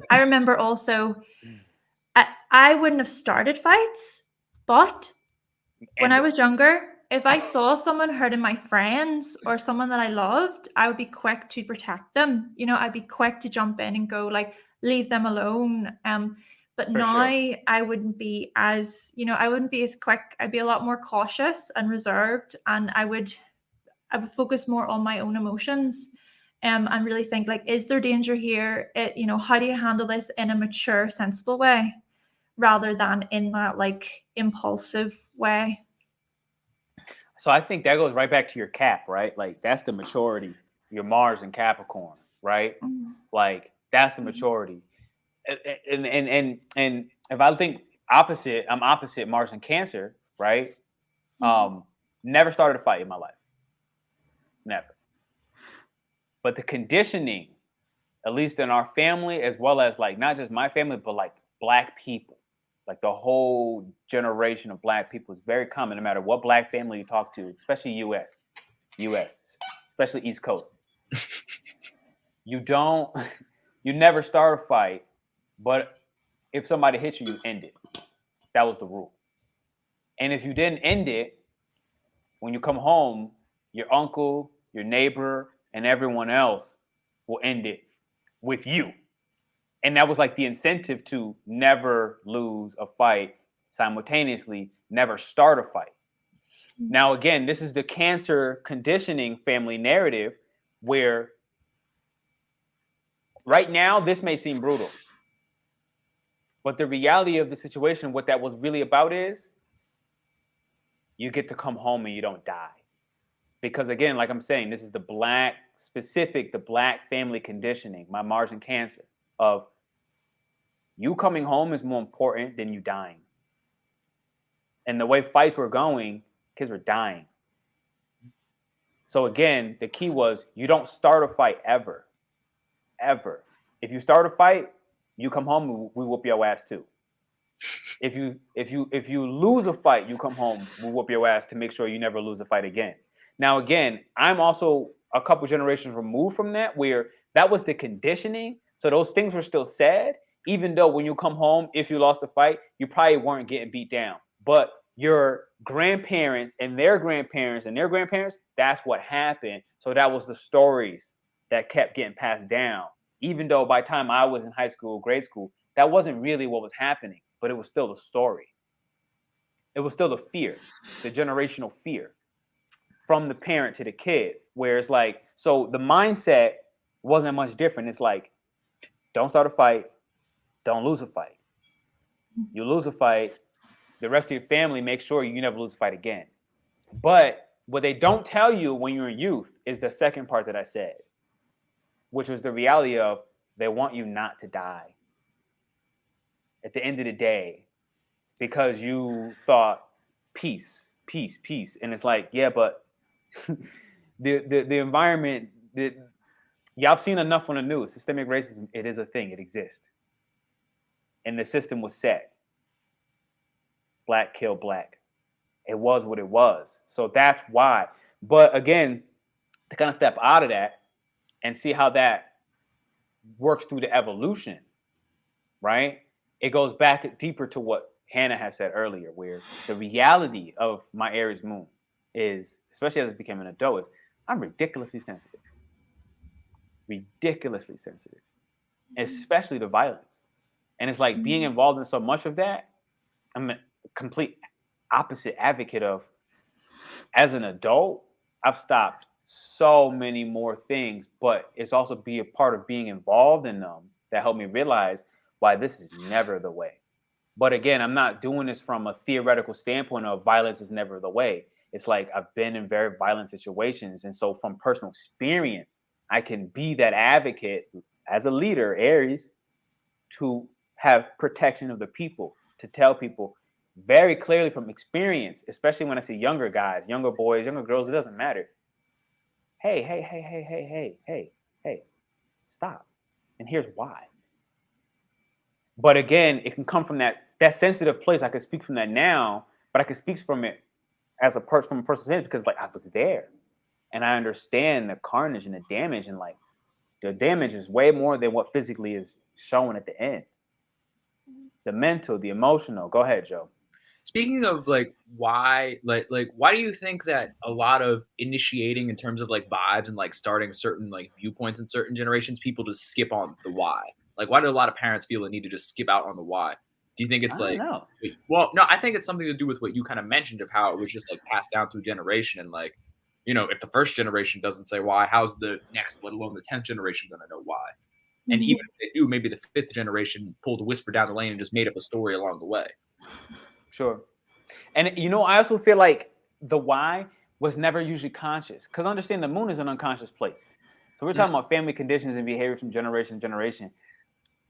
Speaker 3: I remember also I wouldn't have started fights, but when I was younger, if I saw someone hurting my friends or someone that I loved, I would be quick to protect them. You know, I'd be quick to jump in and go like, leave them alone. But now I wouldn't be as, you know, I wouldn't be as quick. I'd be a lot more cautious and reserved, and I would focus more on my own emotions. And really think like, is there danger here? You know, how do you handle this in a mature, sensible way, rather than in that like impulsive way?
Speaker 1: So I think that goes right back to your Cap, right? Like that's the maturity, your Mars and Capricorn, right? Like that's the maturity. And if I think opposite, I'm opposite Mars and Cancer, right? Never started a fight in my life. Never. But the conditioning, at least in our family, as well as like not just my family, but like Black people, like the whole generation of Black people, is very common no matter what Black family you talk to, especially US, especially East Coast. You never start a fight, but if somebody hits you, you end it. That was the rule. And if you didn't end it, when you come home, your uncle, your neighbor, and everyone else will end it with you. And that was like the incentive to never lose a fight, simultaneously never start a fight. Now, again, this is the Cancer conditioning family narrative where right now this may seem brutal, but the reality of the situation, what that was really about is you get to come home and you don't die. Because again, like I'm saying, this is the black family conditioning, my Mars in Cancer, of you coming home is more important than you dying. And the way fights were going, kids were dying. So again, the key was you don't start a fight ever. Ever. If you start a fight, you come home, we whoop your ass too. If you lose a fight, you come home, we whoop your ass to make sure you never lose a fight again. Now, again, I'm also a couple generations removed from that, where that was the conditioning. So those things were still said, even though when you come home, if you lost a fight, you probably weren't getting beat down. But your grandparents and their grandparents and their grandparents, that's what happened. So that was the stories that kept getting passed down. Even though by the time I was in high school, grade school, that wasn't really what was happening, but it was still the story. It was still the fear, the generational fear from the parent to the kid, where it's like, so the mindset wasn't much different. It's like, don't start a fight, don't lose a fight. You lose a fight, the rest of your family make sure you never lose a fight again. But what they don't tell you when you're in youth is the second part that I said, which was the reality of they want you not to die at the end of the day, because you thought peace. And it's like, yeah, but the environment, y'all have seen enough on the news. Systemic racism, it is a thing, it exists. And the system was set. Black kill black. It was what it was. So that's why. But again, to kind of step out of that and see how that works through the evolution, right? It goes back deeper to what Hannah had said earlier, where the reality of my Aries moon is, especially as I became an adult, is I'm ridiculously sensitive. Ridiculously sensitive. Especially to violence. And it's like being involved in so much of that, I'm a complete opposite advocate of, as an adult, I've stopped so many more things, but it's also be a part of being involved in them that helped me realize why this is never the way. But again, I'm not doing this from a theoretical standpoint of violence is never the way. It's like I've been in very violent situations. And so from personal experience, I can be that advocate as a leader, Aries, to have protection of the people, to tell people very clearly from experience, especially when I see younger guys, younger boys, younger girls, it doesn't matter. Hey, stop. And here's why. But again, it can come from that sensitive place. I can speak from that now, but I can speak from it as a person, from a personal sense, because like I was there and I understand the carnage and the damage, and like the damage is way more than what physically is shown at the end. The mental, the emotional. Go ahead, Joe.
Speaker 2: Speaking of like why, like why do you think that a lot of initiating in terms of like vibes and like starting certain like viewpoints in certain generations, people just skip on the why? Like, why do a lot of parents feel the need to just skip out on the why? Do you think it's like, well, no, I think it's something to do with what you kind of mentioned of how it was just like passed down through generation, and like, you know, if the first generation doesn't say why, how's the next, let alone the 10th generation, going to know why? And even if they do, maybe the 5th generation pulled a whisper down the lane and just made up a story along the way.
Speaker 1: Sure. And, you know, I also feel like the why was never usually conscious, because understand the moon is an unconscious place. So we're talking about family conditions and behavior from generation to generation.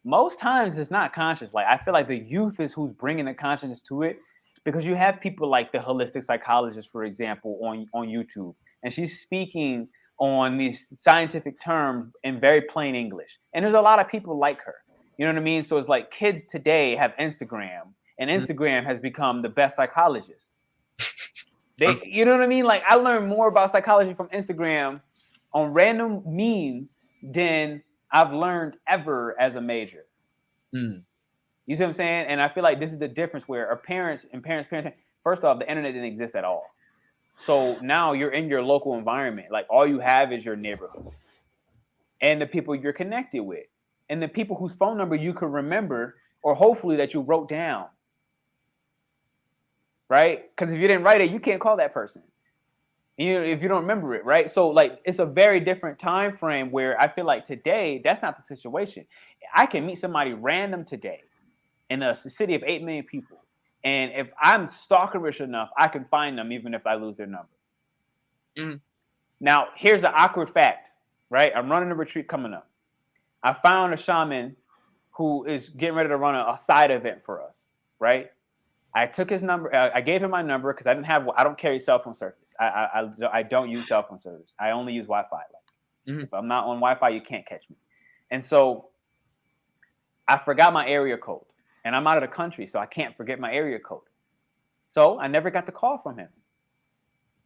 Speaker 1: Most times it's not conscious. Like, I feel like the youth is who's bringing the consciousness to it, because you have people like the holistic psychologist, for example, on YouTube, and she's speaking on these scientific terms in very plain English. And there's a lot of people like her. You know what I mean? So it's like kids today have Instagram, and Instagram has become the best psychologist. You know what I mean? Like, I learned more about psychology from Instagram on random memes than I've learned ever as a major. You see what I'm saying? And I feel like this is the difference where our parents, first off, the internet didn't exist at all. So now you're in your local environment. Like, all you have is your neighborhood and the people you're connected with and the people whose phone number you can remember, or hopefully that you wrote down. right? Because if you didn't write it, you can't call that person. If you don't remember it, right? So like it's a very different time frame where I feel like today that's not the situation. I can meet somebody random today in a city of 8 million people, and if I'm stalkerish enough, I can find them even if I lose their number. Now here's an awkward fact, right? I'm running a retreat coming up. I found a shaman who is getting ready to run a side event for us, right? I took his number. I gave him my number because I don't carry cell phone service. I don't use cell phone service. I only use Wi-Fi. Like, if I'm not on Wi-Fi, you can't catch me. And so I forgot my area code, and I'm out of the country, so I can't forget my area code. So I never got the call from him.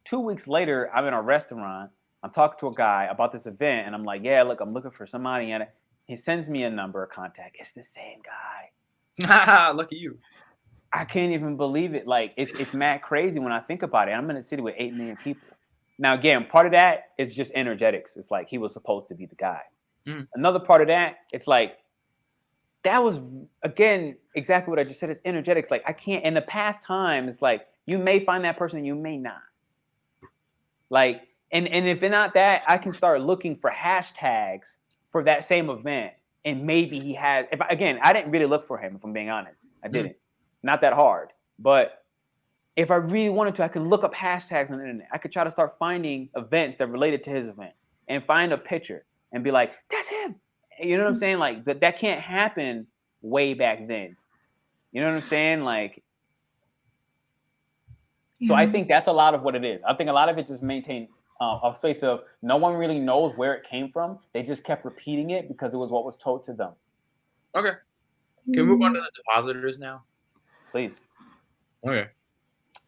Speaker 1: 2 weeks later, I'm in a restaurant. I'm talking to a guy about this event, and I'm like, yeah, look, I'm looking for somebody. And he sends me a number, a contact. It's the same guy.
Speaker 2: Lucky you.
Speaker 1: I can't even believe it. Like it's mad crazy when I think about it. I'm in a city with 8 million people. Now, again, part of that is just energetics. It's like he was supposed to be the guy. Another part of that, it's like that was again exactly what I just said. It's energetics. Like I can't. In the past time, it's like you may find that person, you may not. Like and if not that, I can start looking for hashtags for that same event, and maybe he had. I didn't really look for him. If I'm being honest, I didn't. Not that hard, but if I really wanted to, I could look up hashtags on the internet. I could try to start finding events that related to his event and find a picture and be like, that's him. You know what I'm saying? Like that can't happen way back then. You know what I'm saying? Like, so I think that's a lot of what it is. I think a lot of it just maintained a space of no one really knows where it came from. They just kept repeating it because it was what was told to them.
Speaker 2: Okay. Can we move on to the depositors now?
Speaker 1: Please.
Speaker 2: Okay.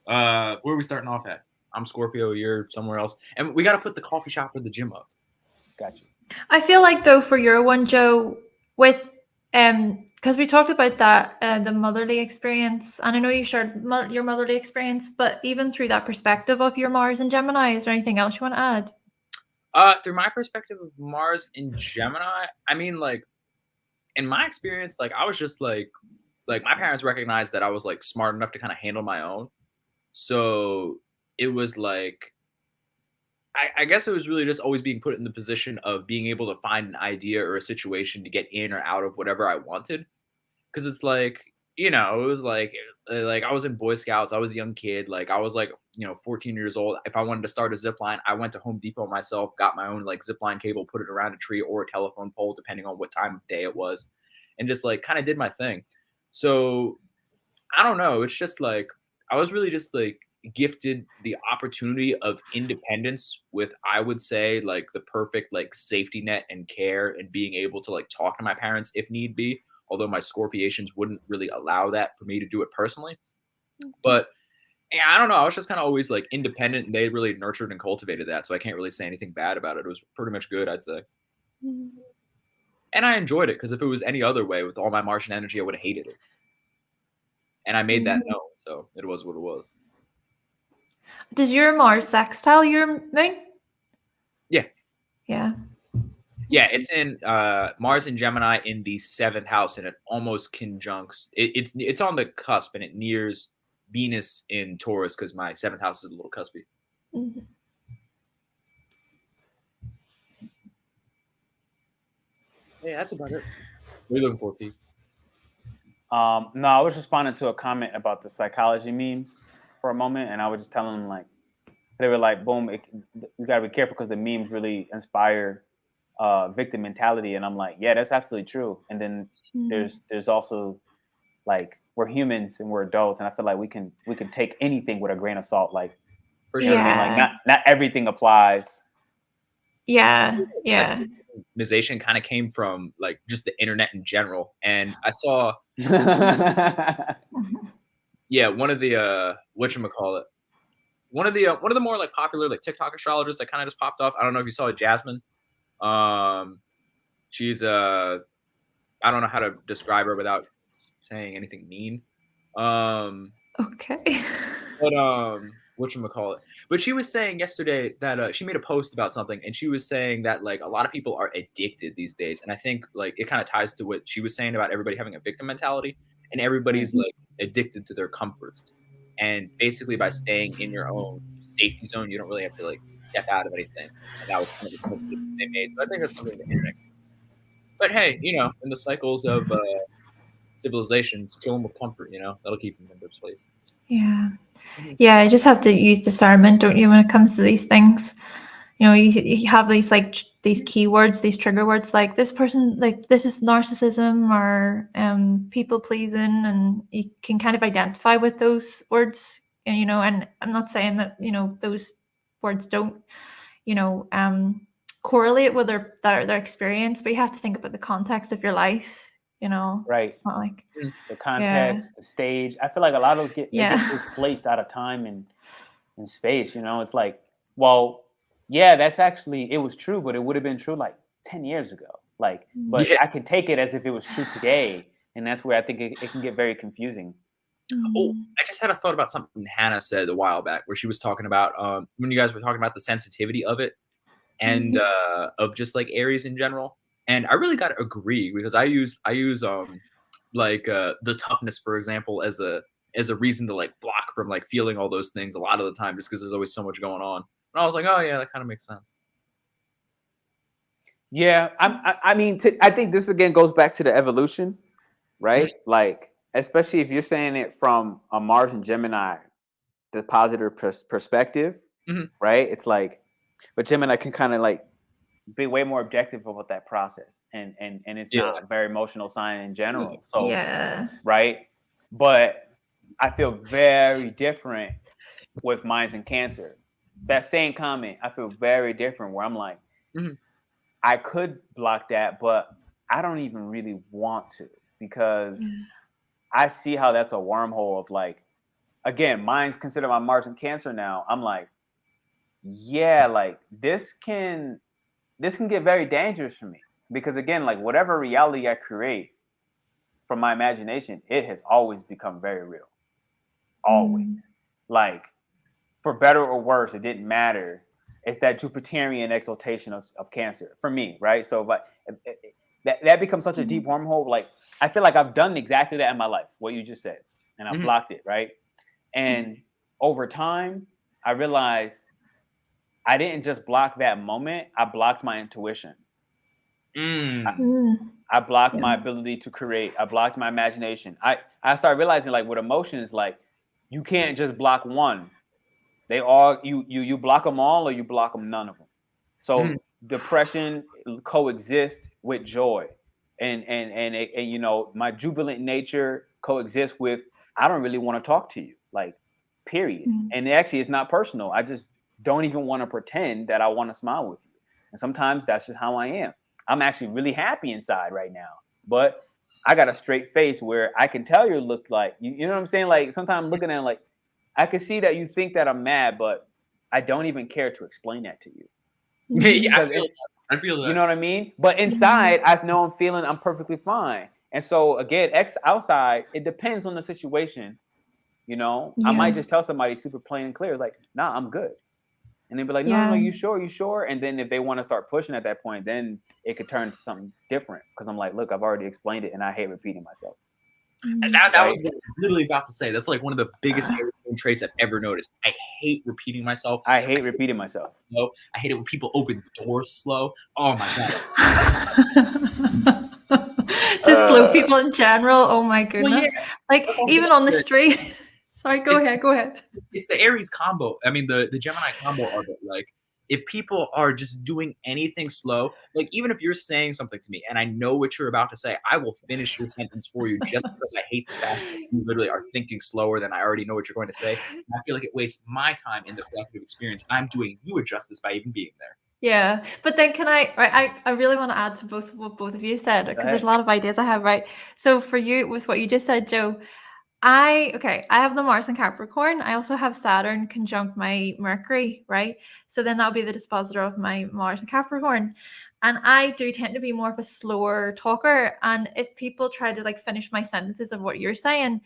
Speaker 2: Where are we starting off at? I'm Scorpio, you're somewhere else. And we got to put the coffee shop or the gym up.
Speaker 1: Gotcha.
Speaker 3: I feel like, though, for your one, Joe, with, because we talked about that, the motherly experience, and I know you shared your motherly experience, but even through that perspective of your Mars and Gemini, is there anything else you want to add?
Speaker 2: Through my perspective of Mars in Gemini, I mean, like, in my experience, like, I was just like my parents recognized that I was like smart enough to kind of handle my own. So it was like, I guess it was really just always being put in the position of being able to find an idea or a situation to get in or out of whatever I wanted. Cause it's like, you know, it was like I was in Boy Scouts. I was a young kid. Like I was like, 14 years old. If I wanted to start a zip line, I went to Home Depot myself, got my own like zip line cable, put it around a tree or a telephone pole, depending on what time of day it was. And just like kind of did my thing. So I don't know. It's just like I was really just like gifted the opportunity of independence with, I would say, like the perfect like safety net and care and being able to like talk to my parents if need be. Although my Scorpiations wouldn't really allow that for me to do it personally. But yeah, I don't know. I was just kind of always like independent and they really nurtured and cultivated that. So I can't really say anything bad about it. It was pretty much good, I'd say. And I enjoyed it because if it was any other way with all my Martian energy, I would have hated it. And I made that known, so it was what it was.
Speaker 3: Does your Mars sextile your moon?
Speaker 2: Yeah.
Speaker 3: Yeah.
Speaker 2: Yeah, it's in Mars in Gemini in the 7th house, and it almost conjuncts. It's on the cusp, and it nears Venus in Taurus because my 7th house is a little cuspy. Yeah, that's about it. What are you looking for, Pete?
Speaker 1: No, I was responding to a comment about the psychology memes for a moment, and I was just telling them like they were like, "Boom, you gotta be careful because the memes really inspire victim mentality." And I'm like, "Yeah, that's absolutely true." And then there's also like we're humans and we're adults, and I feel like we can take anything with a grain of salt. Like,
Speaker 2: For
Speaker 1: you know what I mean? Like not everything applies.
Speaker 3: Yeah.
Speaker 2: Optimization kind of came from like just the internet in general, and I saw one of the whatchamacallit, one of the more like popular like TikTok astrologists that kind of just popped off. I don't know if you saw it, Jasmine. She's I don't know how to describe her without saying anything mean.
Speaker 3: Okay.
Speaker 2: But whatchamacallit. But she was saying yesterday that she made a post about something, and she was saying that like a lot of people are addicted these days, and I think like it kind of ties to what she was saying about everybody having a victim mentality, and everybody's like addicted to their comforts. And basically, by staying in your own safety zone, you don't really have to like step out of anything. And that was kind of the point that they made. So I think that's something the internet. But hey, you know, in the cycles of civilizations, kill them with comfort. You know, that'll keep them in their place.
Speaker 3: Yeah. Yeah, you just have to use discernment, don't you, when it comes to these things? You know, you have these like these keywords, these trigger words, like this person, like this is narcissism or people pleasing, and you can kind of identify with those words. And you know, and I'm not saying that, you know, those words don't, you know, correlate with their experience, but you have to think about the context of your life. You know,
Speaker 1: Right.
Speaker 3: It's not like
Speaker 1: The context, the stage. I feel like a lot of those get displaced out of time and space. You know, it's like, well, yeah, that's actually, it was true, but it would have been true like 10 years ago. Like, but I can take it as if it was true today, and that's where I think it can get very confusing.
Speaker 2: Oh, I just had a thought about something Hannah said a while back, where she was talking about when you guys were talking about the sensitivity of it and of just like Aries in general. And I really got to agree, because I use like the toughness, for example, as a reason to like block from like feeling all those things a lot of the time, just because there's always so much going on. And I was like, oh yeah, that kind of makes sense.
Speaker 1: Yeah, I mean, I think this again goes back to the evolution, right? Like, especially if you're saying it from a Mars and Gemini, the positive perspective, right? It's like, but Gemini can kind of like be way more objective about that process, and it's not a very emotional sign in general. So right, but I feel very different with Mines and Cancer. That same comment, I feel very different, where I'm like, I could block that, but I don't even really want to, because I see how that's a wormhole of like, again, mine's considered my Mars and Cancer now. I'm like, yeah, like this can get very dangerous for me, because again, like whatever reality I create from my imagination, it has always become very real. Always. Like, for better or worse, it didn't matter. It's that Jupiterian exaltation of Cancer for me, right? So but that becomes such a deep wormhole. Like, I feel like I've done exactly that in my life, what you just said, and I've blocked it, right? And over time, I realized I didn't just block that moment, I blocked my intuition. I blocked my ability to create. I blocked my imagination. I started realizing, like, with emotions, like, you can't just block one. They all, you block them all, or you block them none of them. So depression coexists with joy, and you know, my jubilant nature coexists with, I don't really want to talk to you, like, period. And actually, it's not personal. I just don't even want to pretend that I want to smile with you. And sometimes that's just how I am. I'm actually really happy inside right now, but I got a straight face where I can tell you look like, you know what I'm saying? Like, sometimes looking at it, like, I can see that you think that I'm mad, but I don't even care to explain that to you.
Speaker 2: Yeah, I feel that.
Speaker 1: You know what I mean? But inside, I know I'm perfectly fine. And so again, outside, it depends on the situation. You know, I might just tell somebody super plain and clear, like, nah, I'm good. And they'd be like, no, you sure? And then if they want to start pushing at that point, then it could turn to something different. Because I'm like, look, I've already explained it, and I hate repeating myself.
Speaker 2: And that was what I was literally about to say. That's like one of the biggest traits I've ever noticed. I hate repeating myself.
Speaker 1: I hate repeating myself.
Speaker 2: Slow. I hate it when people open doors slow. Oh my
Speaker 3: god. Just slow people in general. Oh my goodness.
Speaker 2: Well,
Speaker 3: like even on the street. Sorry, go ahead.
Speaker 2: It's the Aries combo. I mean, the Gemini combo of it. Like, if people are just doing anything slow, like, even if you're saying something to me and I know what you're about to say, I will finish your sentence for you, just because I hate the fact that you literally are thinking slower than I already know what you're going to say. And I feel like it wastes my time in the collective experience. I'm doing you a justice by even being there.
Speaker 3: Yeah, but then can I really want to add to what both of you said, because there's a lot of ideas I have, right? So for you, with what you just said, Joe, I have the Mars in Capricorn. I also have Saturn conjunct my Mercury, right? So then that'll be the dispositor of my Mars in Capricorn. And I do tend to be more of a slower talker. And if people try to like finish my sentences of what you're saying,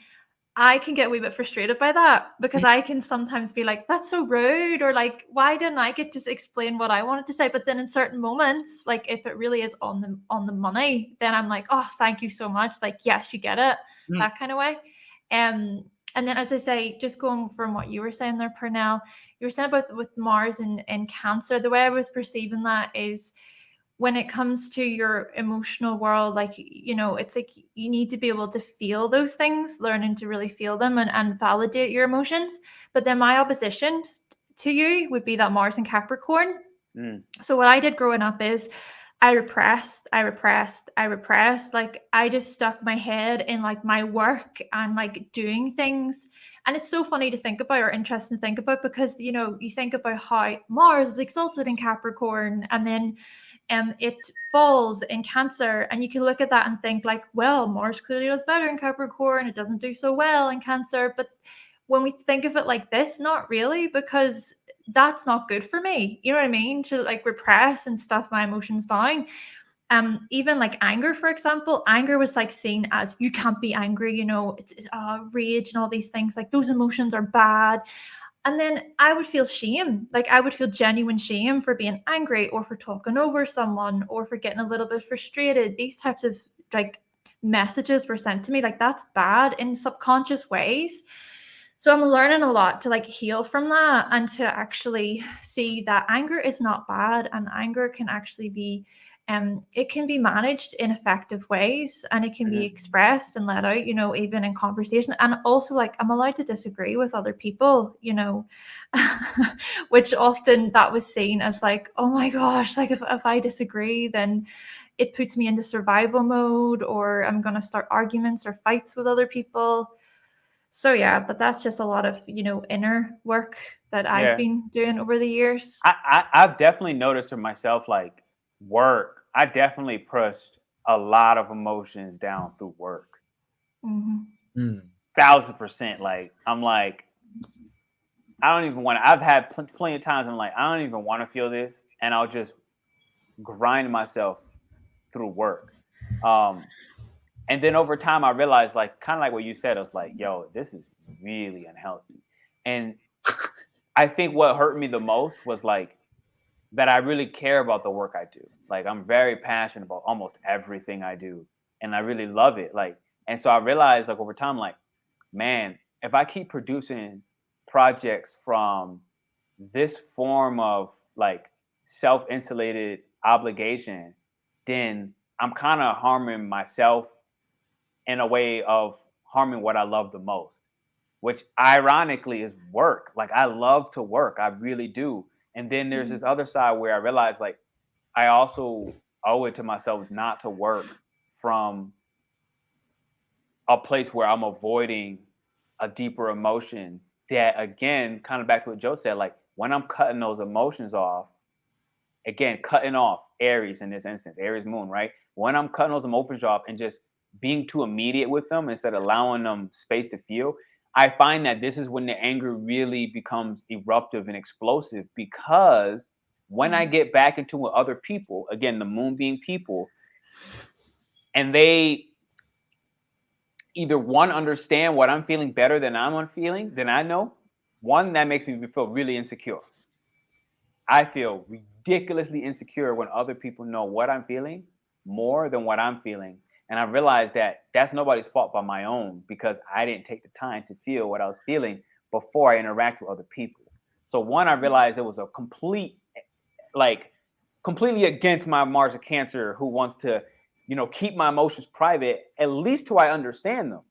Speaker 3: I can get a wee bit frustrated by that, because I can sometimes be like, that's so rude, or like, why didn't I get to explain what I wanted to say? But then in certain moments, like if it really is on the money, then I'm like, oh, thank you so much. Like, yes, you get it, that kind of way. And And then, as I say, just going from what you were saying there, Pernell, you were saying about with Mars and Cancer, the way I was perceiving that is when it comes to your emotional world, like, you know, it's like you need to be able to feel those things, learning to really feel them and validate your emotions. But then my opposition to you would be that Mars and Capricorn. So what I did growing up is I repressed. Like I just stuck my head in like my work and like doing things. And it's so funny to think about or interesting to think about because, you know, you think about how Mars is exalted in Capricorn and then it falls in Cancer. And you can look at that and think like, well, Mars clearly does better in Capricorn. It doesn't do so well in Cancer. But when we think of it like this, not really, because that's not good for me. You know what I mean? To like repress and stuff my emotions down. Even like anger, for example, anger was like seen as you can't be angry, you know, it's rage and all these things, like those emotions are bad. And then I would feel shame, like I would feel genuine shame for being angry or for talking over someone or for getting a little bit frustrated. These types of like messages were sent to me, like that's bad in subconscious ways. So I'm learning a lot to like heal from that and to actually see that anger is not bad and anger can actually be it can be managed in effective ways and it can be expressed and let out, you know, even in conversation. And also like I'm allowed to disagree with other people, you know, which often that was seen as like, oh my gosh, like if I disagree, then it puts me into survival mode or I'm going to start arguments or fights with other people. So yeah, but that's just a lot of, you know, inner work that I've been doing over the years.
Speaker 1: I've definitely noticed for myself, like work, I definitely pushed a lot of emotions down through work. 1000%. Like, I'm like, I don't even want to, I've had plenty of times I'm like, I don't even want to feel this. And I'll just grind myself through work. And then over time, I realized, like, kind of like what you said, I was like, yo, this is really unhealthy. And I think what hurt me the most was like that I really care about the work I do. Like, I'm very passionate about almost everything I do. And I really love it. Like, and so I realized, like, over time, like, man, if I keep producing projects from this form of like self-insulated obligation, then I'm kind of harming myself in a way of harming what I love the most, which ironically is work. Like I love to work, I really do. And then there's this other side where I realize like I also owe it to myself not to work from a place where I'm avoiding a deeper emotion that, again, kind of back to what Joe said, like when I'm cutting those emotions off, again, cutting off Aries in this instance, Aries Moon, right? When I'm cutting those emotions off and just being too immediate with them instead of allowing them space to feel, I find that this is when the anger really becomes eruptive and explosive, because when I get back into with other people, again, the moon being people, and they either one, understand what I'm feeling better than I'm feeling, than I know, one, that makes me feel really insecure. I feel ridiculously insecure when other people know what I'm feeling more than what I'm feeling. And I realized that that's nobody's fault but my own, because I didn't take the time to feel what I was feeling before I interact with other people. So one, I realized it was a completely against my Mars of Cancer, who wants to, you know, keep my emotions private, at least till I understand them.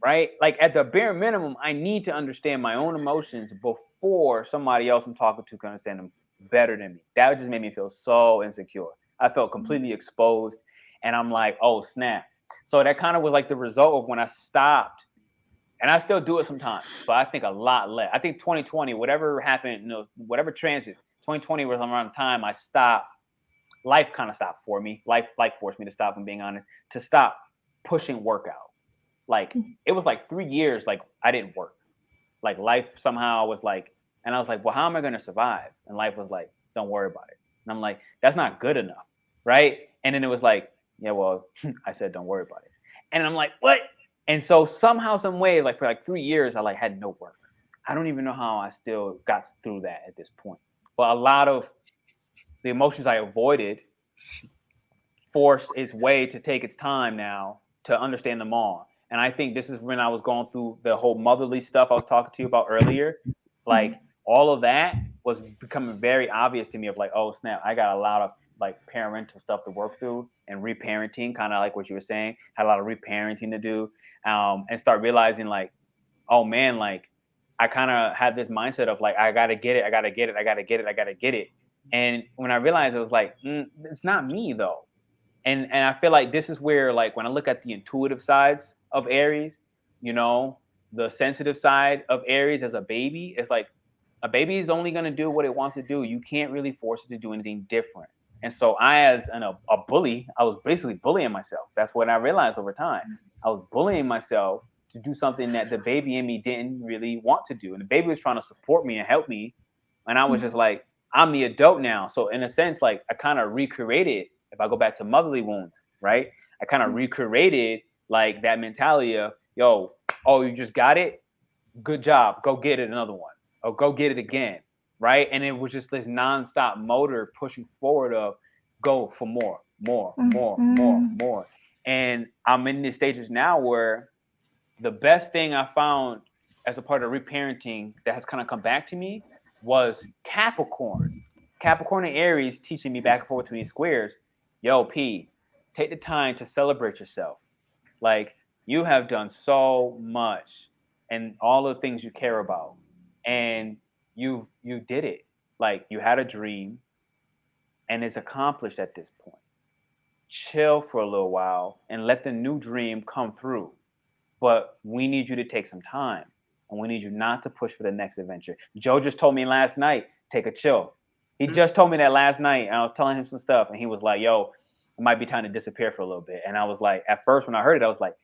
Speaker 1: Right? Like at the bare minimum, I need to understand my own emotions before somebody else I'm talking to can understand them better than me. That just made me feel so insecure. I felt completely exposed, and I'm like, oh snap. So that kind of was like the result of when I stopped, and I still do it sometimes, but I think a lot less. I think 2020, whatever happened, you know, whatever transits, 2020 was around the time I stopped. Life kind of stopped for me. Life forced me to stop, if I'm being honest, to stop pushing work out. Like it was like 3 years, like I didn't work. Like life somehow was like, and I was like, well, how am I going to survive? And life was like, don't worry about it. And I'm like, that's not good enough, right? And then it was like, yeah, well, I said, don't worry about it. And I'm like, what? And so somehow, some way, like for like 3 years, I like had no work. I don't even know how I still got through that at this point. But a lot of the emotions I avoided forced its way to take its time now to understand them all. And I think this is when I was going through the whole motherly stuff I was talking to you about earlier. Like all of that was becoming very obvious to me of like, oh snap, I got a lot of like parental stuff to work through and reparenting, kind of like what you were saying, had a lot of reparenting to do, and start realizing like, oh man, like I kind of had this mindset of like, I gotta get it, I gotta get it, I gotta get it, I gotta get it. And when I realized it was like, it's not me though. And I feel like this is where like when I look at the intuitive sides of Aries, you know, the sensitive side of Aries as a baby, it's like a baby is only going to do what it wants to do. You can't really force it to do anything different. And so I, as a bully, I was basically bullying myself. That's what I realized over time. I was bullying myself to do something that the baby in me didn't really want to do. And the baby was trying to support me and help me. And I was just like, I'm the adult now. So in a sense, like I kind of recreated, if I go back to motherly wounds, right? I kind of recreated like that mentality of, yo, oh, you just got it? Good job. Go get it another one. Or go get it again, right? And it was just this nonstop motor pushing forward of go for more. And I'm in these stages now where the best thing I found as a part of reparenting that has kind of come back to me was Capricorn. Capricorn and Aries teaching me back and forth between these squares. Yo, P, take the time to celebrate yourself. Like, you have done so much and all the things you care about. And you did it. Like, you had a dream and it's accomplished at this point. Chill for a little while and let the new dream come through. But we need you to take some time and we need you not to push for the next adventure. Joe just told me last night, take a chill. He just told me that last night, and I was telling him some stuff, and he was like, yo, it might be time to disappear for a little bit. And I was like, at first when I heard it, I was like,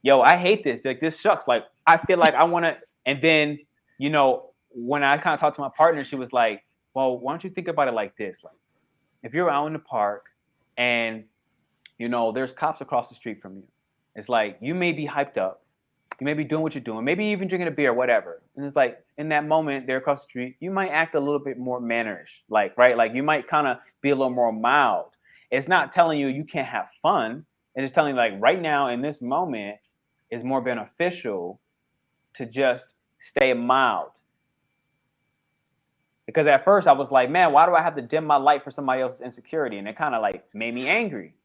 Speaker 1: yo, I hate this. Like, this sucks. Like, I feel like I want to. And then, you know, when I kind of talked to my partner, she was like, well, why don't you think about it like this? Like, if you're out in the park and, you know, there's cops across the street from you, it's like, you may be hyped up. You may be doing what you're doing, maybe even drinking a beer, whatever. And it's like, in that moment, they're across the street, you might act a little bit more mannerish, like, right? Like, you might kind of be a little more mild. It's not telling you can't have fun. It's just telling you, like, right now, in this moment, is more beneficial to just stay mild. Because at first, I was like, man, why do I have to dim my light for somebody else's insecurity? And it kind of, like, made me angry.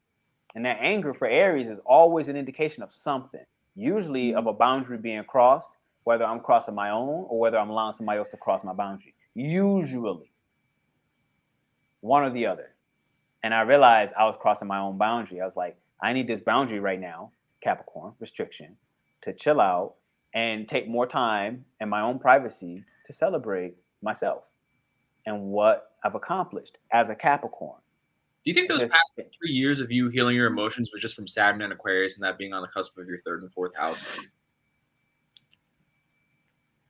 Speaker 1: And that anger for Aries is always an indication of something. Usually of a boundary being crossed, whether I'm crossing my own or whether I'm allowing somebody else to cross my boundary. Usually. One or the other. And I realized I was crossing my own boundary. I was like, I need this boundary right now, Capricorn, restriction, to chill out and take more time and my own privacy to celebrate myself and what I've accomplished as a Capricorn.
Speaker 2: Do you think those past 3 years of you healing your emotions was just from Saturn and Aquarius and that being on the cusp of your 3rd and 4th house?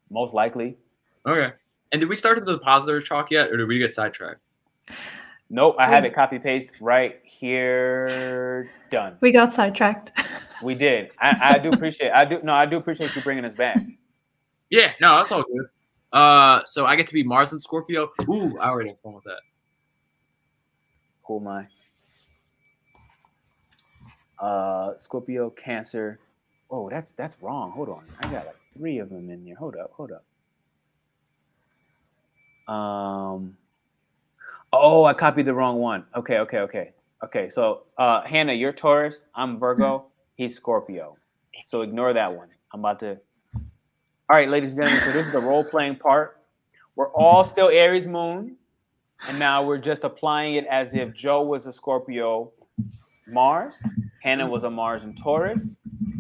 Speaker 1: Most likely.
Speaker 2: Okay. And did we start at the positive chalk yet, or did we get sidetracked?
Speaker 1: Nope, I have it copy paste right here. Done.
Speaker 3: We got sidetracked.
Speaker 1: We did. I do appreciate. I do appreciate you bringing us back.
Speaker 2: Yeah. No, that's all good. So I get to be Mars and Scorpio. Ooh, I already have fun with that.
Speaker 1: Who am I? Scorpio, Cancer. Oh, that's wrong. Hold on. I got like 3 of them in there. Hold up. Oh, I copied the wrong one. Okay. So Hannah, you're Taurus. I'm Virgo. He's Scorpio. So ignore that one. I'm about to. All right, ladies and gentlemen. So this is the role-playing part. We're all still Aries Moon. And now we're just applying it as if Joe was a Scorpio Mars, Hannah was a Mars in Taurus,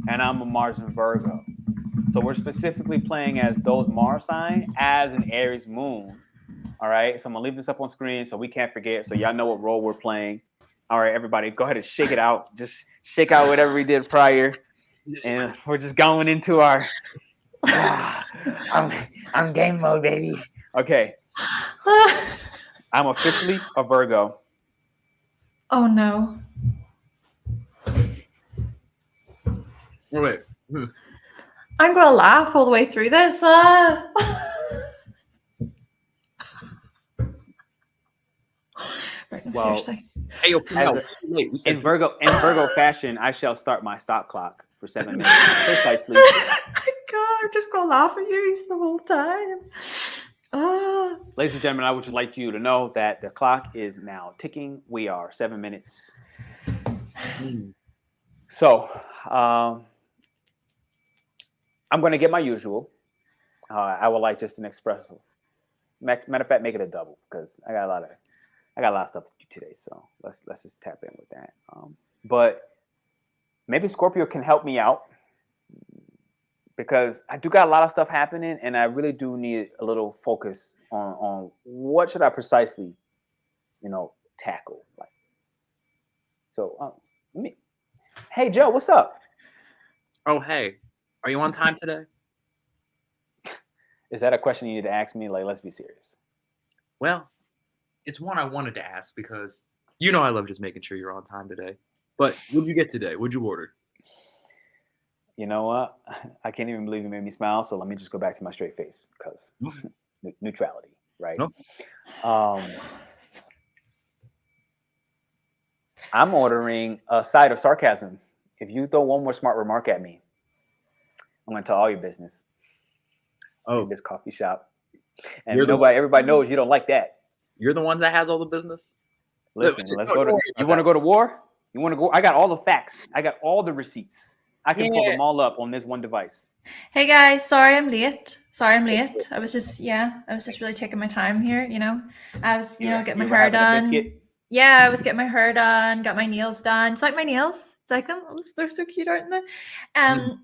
Speaker 1: and I'm a Mars in Virgo. So we're specifically playing as those Mars sign as an Aries Moon. All right, so I'm gonna leave this up on screen so we can't forget, so y'all know what role we're playing. All right, everybody, go ahead and shake it out. Just shake out whatever we did prior. And we're just going into our I'm game mode, baby. Okay. I'm officially a Virgo.
Speaker 3: Oh no.
Speaker 2: Wait.
Speaker 3: I'm gonna laugh all the way through this. Right, no,
Speaker 1: Well,
Speaker 3: seriously.
Speaker 2: Hey, yo, Pernell,
Speaker 1: in Virgo fashion, I shall start my stop clock for 7 minutes precisely.
Speaker 3: My God, I'm just gonna laugh at you the whole time. Oh.
Speaker 1: Ladies and gentlemen, I would just like you to know that the clock is now ticking. We are 7 minutes. So, I'm going to get my usual. I would like just an espresso. Matter of fact, make it a double because I got a lot of stuff to do today. So let's just tap in with that. But maybe Scorpio can help me out because I do got a lot of stuff happening, and I really do need a little focus on what should I precisely, tackle. Like, so, hey Joe, what's up?
Speaker 2: Oh, hey, are you on time today?
Speaker 1: Is that a question you need to ask me? Like, let's be serious.
Speaker 2: Well, it's one I wanted to ask because I love just making sure you're on time today. But what'd you get today? What'd you order?
Speaker 1: You know what? I can't even believe you made me smile. So let me just go back to my straight face because neutrality, right?
Speaker 2: Nope.
Speaker 1: I'm ordering a side of sarcasm. If you throw one more smart remark at me, I'm going to tell all your business.
Speaker 2: Oh,
Speaker 1: in this coffee shop, and everybody knows you don't like that.
Speaker 2: You're the one that has all the business.
Speaker 1: Listen, let's go to. You want to go to war? You want to go? I got all the facts. I got all the receipts. I can pull them all up on this one device.
Speaker 3: Hey guys, sorry I'm late. I was just really taking my time here. I was getting my hair done. Yeah, I was getting my hair done, got my nails done. Just like my nails. Like them? They're so cute, aren't they?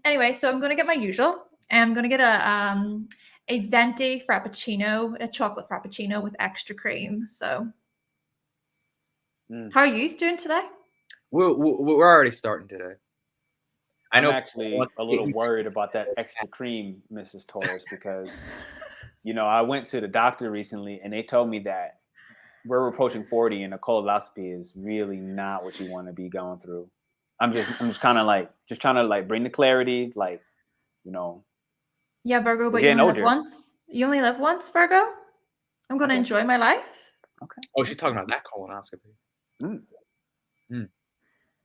Speaker 3: Anyway, so I'm gonna get my usual. I'm gonna get a venti frappuccino, a chocolate frappuccino with extra cream. So, how are you doing today?
Speaker 2: We're already starting today.
Speaker 1: I'm actually a little worried about that extra cream, Mrs. Taurus, because I went to the doctor recently and they told me that we're approaching 40 and a colonoscopy is really not what you want to be going through. I'm just kind of trying to bring the clarity,
Speaker 3: Yeah, Virgo, but you only live once. You only live once, Virgo. I'm going to enjoy my life.
Speaker 2: Okay. Oh, she's talking about that colonoscopy.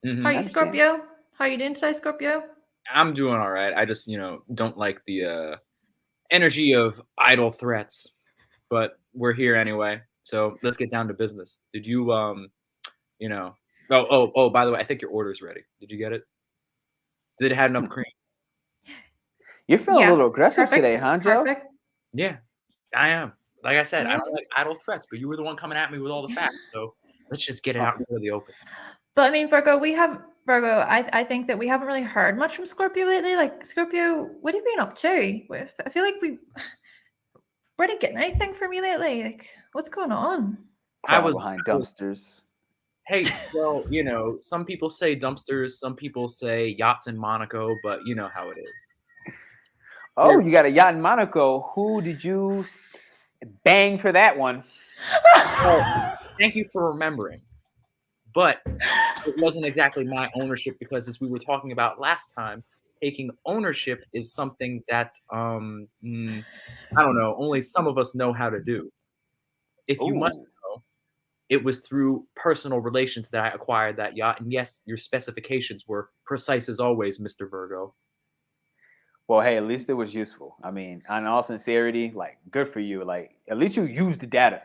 Speaker 3: How are you, Scorpio? How are you doing today, Scorpio?
Speaker 2: I'm doing all right. I just, don't like the energy of idle threats, but we're here anyway. So let's get down to business. Did you, by the way, I think your order's ready. Did you get it? Did it have enough cream?
Speaker 1: You feel a little aggressive today, huh, Joe?
Speaker 2: Yeah, I am. Like I said, I don't like idle threats, but you were the one coming at me with all the facts. So let's just get it out into the open.
Speaker 3: But I mean, Virgo, I think that we haven't really heard much from Scorpio lately. Like, Scorpio, what have you been up to? I feel like we didn't get anything from you lately. Like, what's going on?
Speaker 1: I was behind dumpsters.
Speaker 2: Hey, well, some people say dumpsters, some people say yachts in Monaco, but you know how it is.
Speaker 1: Oh, you got a yacht in Monaco. Who did you bang for that one?
Speaker 2: Oh, thank you for remembering. But it wasn't exactly my ownership because, as we were talking about last time, taking ownership is something that, I don't know, only some of us know how to do. If you must know, it was through personal relations that I acquired that yacht. And yes, your specifications were precise as always, Mr. Virgo.
Speaker 1: Well, hey, at least it was useful. I mean, in all sincerity, good for you. At least you used the data,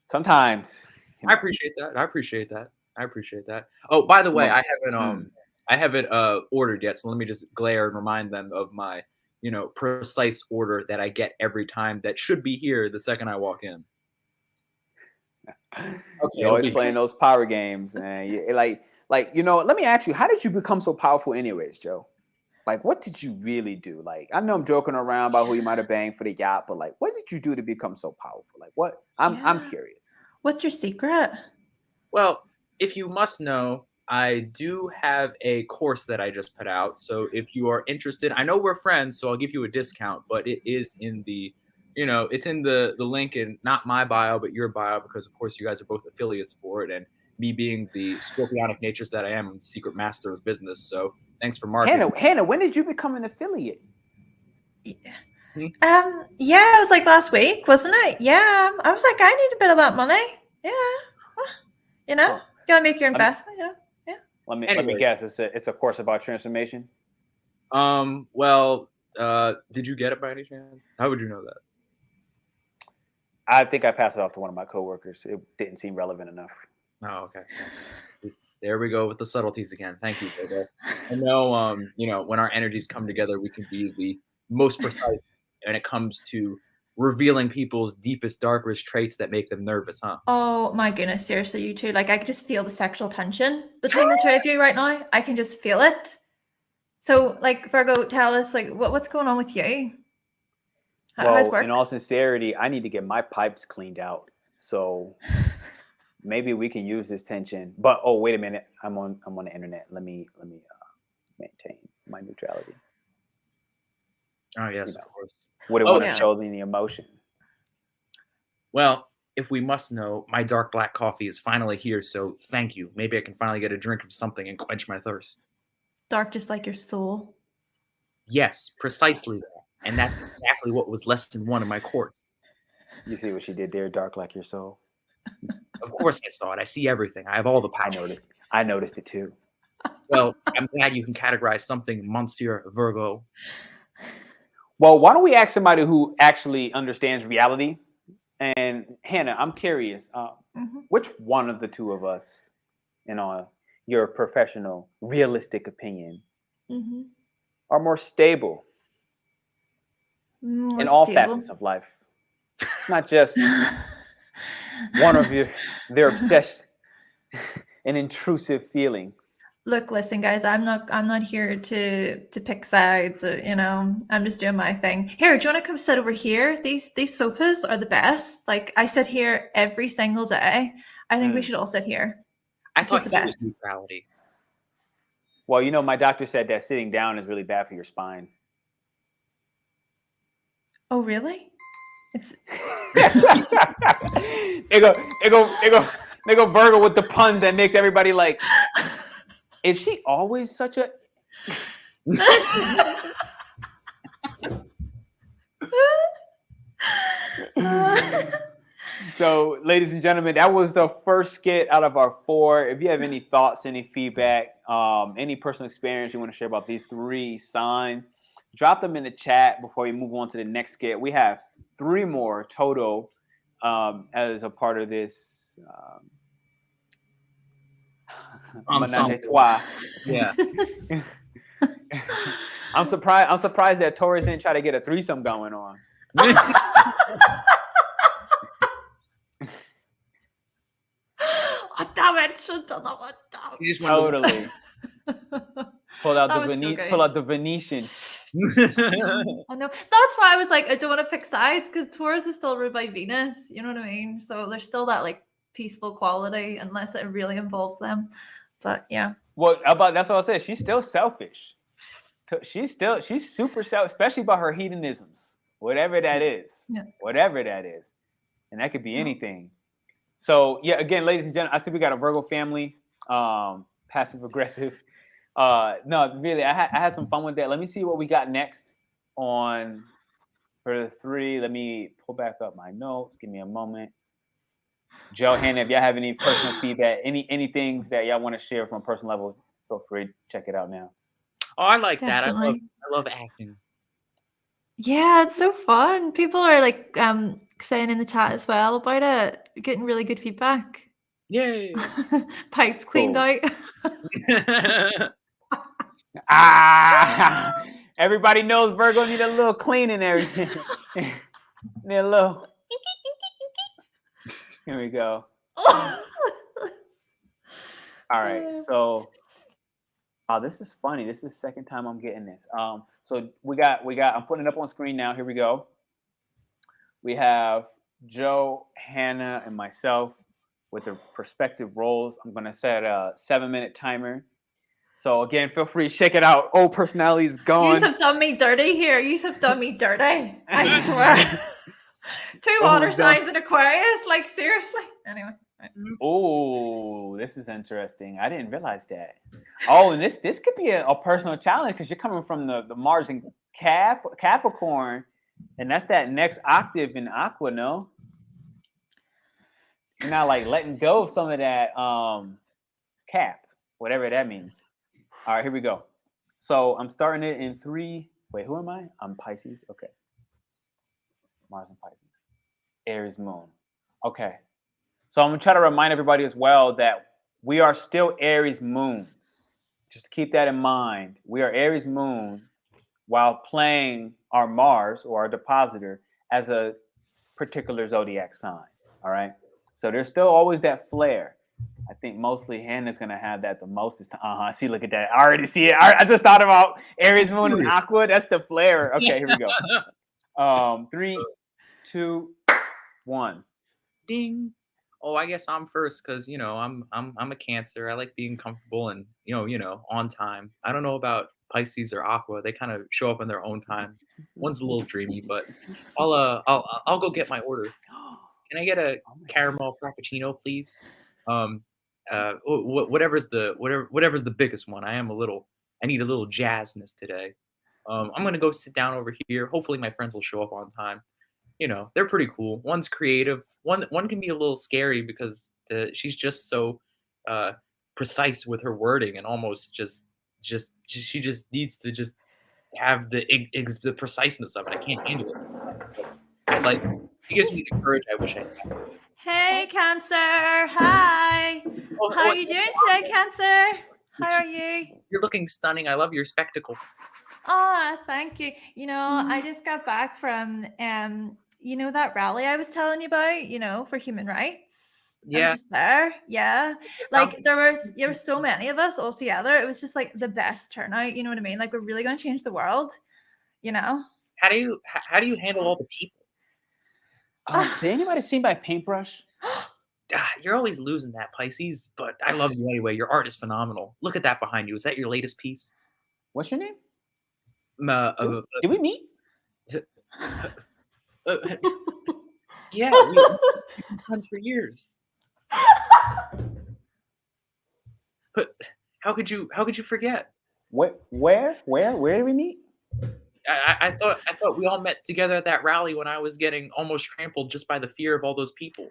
Speaker 1: sometimes.
Speaker 2: I appreciate that. Oh, by the way, I haven't ordered yet. So let me just glare and remind them of my, precise order that I get every time that should be here the second I walk in.
Speaker 1: Okay, you're always playing those power games, and let me ask you, how did you become so powerful anyways, Joe? What did you really do? I know I'm joking around about who you might have banged for the yacht, but what did you do to become so powerful? What? I'm curious.
Speaker 3: What's your secret?
Speaker 2: Well, if you must know, I do have a course that I just put out. So if you are interested, I know we're friends, so I'll give you a discount, but it is in the, it's in the link in not my bio, but your bio, because of course you guys are both affiliates for it. And me being the scorpionic natures that I am, I'm the secret master of business. So thanks for marketing.
Speaker 1: Hannah, when did you become an affiliate?
Speaker 3: Yeah, it was last week, wasn't it? Yeah, I was I need a bit of that money. Yeah, gotta make your investment. Yeah.
Speaker 1: Let me
Speaker 2: Anyways.
Speaker 1: guess. It's a course about transformation.
Speaker 2: Well, did you get it by any chance? How would you know that?
Speaker 1: I think I passed it off to one of my coworkers. It didn't seem relevant enough.
Speaker 2: Oh, okay. There we go with the subtleties again. Thank you, Virgo. I know, you know, when our energies come together, we can be the most precise when it comes to revealing people's deepest, darkest traits that make them nervous, huh?
Speaker 3: Oh my goodness, seriously, you two. Like, I can just feel the sexual tension between the two of you right now. I can just feel it. So, like, Virgo, tell us, like, what's going on with you? How's
Speaker 1: Well,
Speaker 3: work?
Speaker 1: in all sincerity, I need to get my pipes cleaned out. So maybe we can use this tension. But oh, wait a minute. I'm on the internet. Let me maintain my neutrality.
Speaker 2: Oh, yes,
Speaker 1: You know,
Speaker 2: of course.
Speaker 1: Wouldn't
Speaker 2: Oh,
Speaker 1: want to
Speaker 3: yeah.
Speaker 1: show any emotion.
Speaker 2: Well, if we must know, my dark black coffee is finally here, so thank you. Maybe I can finally get a drink of something and quench my thirst.
Speaker 3: Dark just like your soul.
Speaker 2: Yes, precisely that. And that's exactly what was lesson 1 of my course.
Speaker 1: You see what she did there? Dark like your soul.
Speaker 2: Of course I saw it. I see everything. I have all the power.
Speaker 1: I noticed it too.
Speaker 2: Well, I'm glad you can categorize something, Monsieur Virgo.
Speaker 1: Well, why don't we ask somebody who actually understands reality? And Hannah, I'm curious, which one of the two of us, in your professional, realistic opinion, are more stable
Speaker 3: More
Speaker 1: in all
Speaker 3: stable.
Speaker 1: facets of life? Not just one of their obsessed and intrusive feeling.
Speaker 3: Look, listen, guys. I'm not here to pick sides. You know, I'm just doing my thing. Here, do you want to come sit over here? These sofas are the best. Like, I sit here every single day. I think we should all sit here.
Speaker 2: I
Speaker 3: It's just
Speaker 2: thought
Speaker 3: the
Speaker 2: he was
Speaker 3: best.
Speaker 2: neutrality.
Speaker 1: Well, you know, my doctor said that sitting down is really bad for your spine.
Speaker 3: Oh, really? It's
Speaker 1: they go Virgo with the puns that makes everybody like, is she always such a So, ladies and gentlemen, that was the first skit out of our 4. If you have any thoughts, any feedback, any personal experience you want to share about these 3 signs, drop them in the chat before we move on to the next skit. We have 3 more total as a part of this menage a trois.
Speaker 2: Yeah.
Speaker 1: I'm surprised that Taurus didn't try to get a threesome going on.
Speaker 3: oh, damn it! Should have done that one.
Speaker 2: You just wanted
Speaker 1: Totally. Pull out
Speaker 3: That was so
Speaker 1: the Venetian.
Speaker 3: I know. That's why I was like, I don't want to pick sides because Taurus is still ruled by Venus. You know what I mean? So there's still that like peaceful quality, unless it really involves them. But yeah.
Speaker 1: Well, that's what I said. She's still selfish. She's super selfish, especially about her hedonisms, whatever that is.
Speaker 3: Yeah.
Speaker 1: Whatever that is, and that could be anything. So yeah, again, ladies and gentlemen, I see we got a Virgo family, passive aggressive. No, really, I had some fun with that. Let me see what we got next on for the 3. Let me pull back up my notes. Give me a moment. Joe, Hannah, if y'all have any personal feedback, any things that y'all want to share from a personal level, feel free to check it out now.
Speaker 2: Oh, I like
Speaker 3: Definitely.
Speaker 2: that. I love acting.
Speaker 3: Yeah, it's so fun. People are like saying in the chat as well about it, getting really good feedback.
Speaker 2: Yay.
Speaker 3: Pipes cleaned out.
Speaker 1: Everybody knows Virgo need a little cleaning and everything. Need a little. Here we go. All right, so this is funny. This is the second time I'm getting this. So we got. I'm putting it up on screen now. Here we go. We have Joe, Hannah, and myself with their respective roles. I'm gonna set a 7-minute timer. So again, feel free to check it out. Old personality is gone.
Speaker 3: You have done me dirty here. You have done me dirty. I swear. 2 water signs in Aquarius. Like, seriously. Anyway. Right.
Speaker 1: Oh, this is interesting. I didn't realize that. Oh, and this could be a personal challenge because you're coming from the Mars and Capricorn, and that's that next octave in Aqua, no? You're not like letting go of some of that Cap. whatever that means. All right, here we go. So I'm starting it in 3. Wait, who am I? I'm Pisces. Okay. Mars and Pisces. Aries Moon. Okay. So I'm going to try to remind everybody as well that we are still Aries Moons. Just to keep that in mind. We are Aries Moon while playing our Mars or our depositor as a particular zodiac sign. All right. So there's still always that flare. I think mostly Hannah's gonna have that the most. See, look at that. I already see it. I just thought about Aries Moon and Aqua. That's the flare. Okay, here we go. 3, 2, 1.
Speaker 2: Ding. Oh, I guess I'm first because I'm a Cancer. I like being comfortable and on time. I don't know about Pisces or Aqua. They kind of show up in their own time. One's a little dreamy, but I'll go get my order. Can I get a caramel frappuccino, please? Whatever's the biggest one. I need a little jazzness today. I'm gonna go sit down over here. Hopefully my friends will show up on time. They're pretty cool. One's creative. One can be a little scary because she's just so precise with her wording and almost she just needs to just have the preciseness of it. I can't handle it. But, it gives me the courage I wish I had.
Speaker 3: Hey, Cancer. Hi. How are you doing today, Cancer? How are you?
Speaker 2: You're looking stunning. I love your spectacles.
Speaker 3: Oh, thank you. I just got back from that rally I was telling you about, for human rights. I was just there. Yeah. Like there were so many of us all together. It was just like the best turnout, you know what I mean? Like we're really going to change the world,
Speaker 2: How do you handle all the people?
Speaker 1: Did anybody see my paintbrush?
Speaker 2: You're always losing that, Pisces, but I love you anyway. Your art is phenomenal. Look at that behind you. Is that your latest piece?
Speaker 1: What's your name? Did we meet?
Speaker 2: Yeah, we've been friends for years. But how could you forget?
Speaker 1: Where did we meet?
Speaker 2: I thought we all met together at that rally when I was getting almost trampled just by the fear of all those people.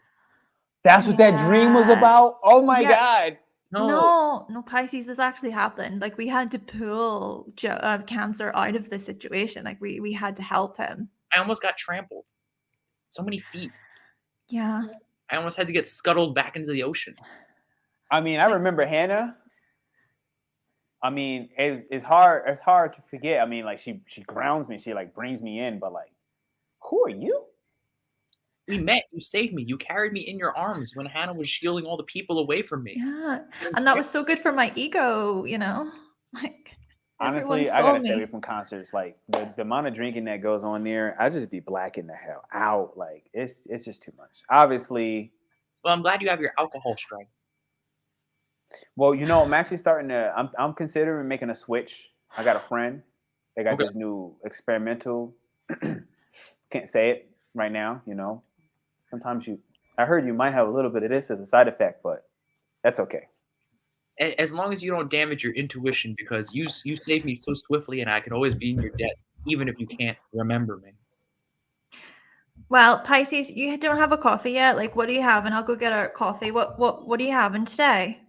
Speaker 1: That's what that dream was about? Oh my God.
Speaker 3: No, Pisces, this actually happened. Like we had to pull Cancer out of the situation. Like we had to help him.
Speaker 2: I almost got trampled. So many feet.
Speaker 3: Yeah.
Speaker 2: I almost had to get scuttled back into the ocean.
Speaker 1: I mean, I remember Hannah. I mean, it's hard to forget. I mean, like she grounds me, she like brings me in, but like, who are you?
Speaker 2: We met, you saved me, you carried me in your arms when Hannah was shielding all the people away from me.
Speaker 3: Yeah. And that was so good for my ego, Like
Speaker 1: honestly, I gotta stay away from concerts. Like the amount of drinking that goes on there, I just be blacking the hell out. Like it's just too much. Obviously.
Speaker 2: Well, I'm glad you have your alcohol strength.
Speaker 1: Well, I'm actually starting to. I'm considering making a switch. I got a friend. They got this new experimental. Can't say it right now. Sometimes I heard you might have a little bit of this as a side effect, but that's okay.
Speaker 2: As long as you don't damage your intuition, because you saved me so swiftly, and I can always be in your debt, even if you can't remember me.
Speaker 3: Well, Pisces, you don't have a coffee yet. Like, what do you have? And I'll go get our coffee. What are you having today?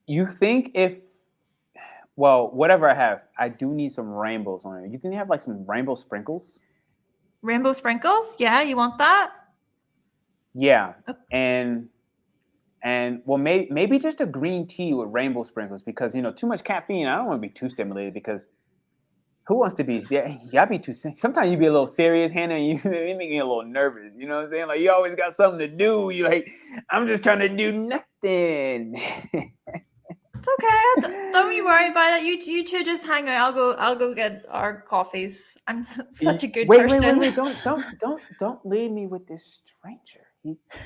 Speaker 1: You think whatever I have, I do need some rainbows on it. You think they have like some rainbow sprinkles?
Speaker 3: Rainbow sprinkles? Yeah, you want that?
Speaker 1: Yeah. Okay. And well, maybe just a green tea with rainbow sprinkles, because too much caffeine, I don't want to be too stimulated, because who wants to be? Y'all be too. Sometimes you be a little serious, Hannah, and you make me a little nervous. You know what I'm saying? Like you always got something to do. You like, I'm just trying to do nothing.
Speaker 3: It's okay. Don't you worry about it. You two just hang out. I'll go get our coffees. I'm such a good person.
Speaker 1: Wait! Don't leave me with this stranger.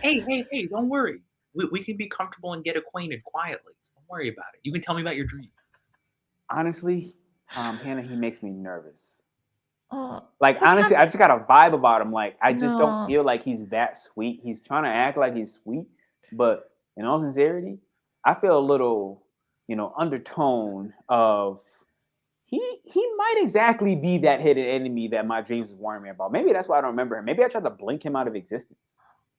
Speaker 2: Hey! Don't worry. We can be comfortable and get acquainted quietly. Don't worry about it. You can tell me about your dreams.
Speaker 1: Honestly, Hannah, he makes me nervous.
Speaker 3: Like
Speaker 1: honestly, I just got a vibe about him. Like I just don't feel like he's that sweet. He's trying to act like he's sweet, but in all sincerity, I feel a little, undertone of he might exactly be that hidden enemy that my dreams is warning me about. Maybe that's why I don't remember him. Maybe I tried to blink him out of existence.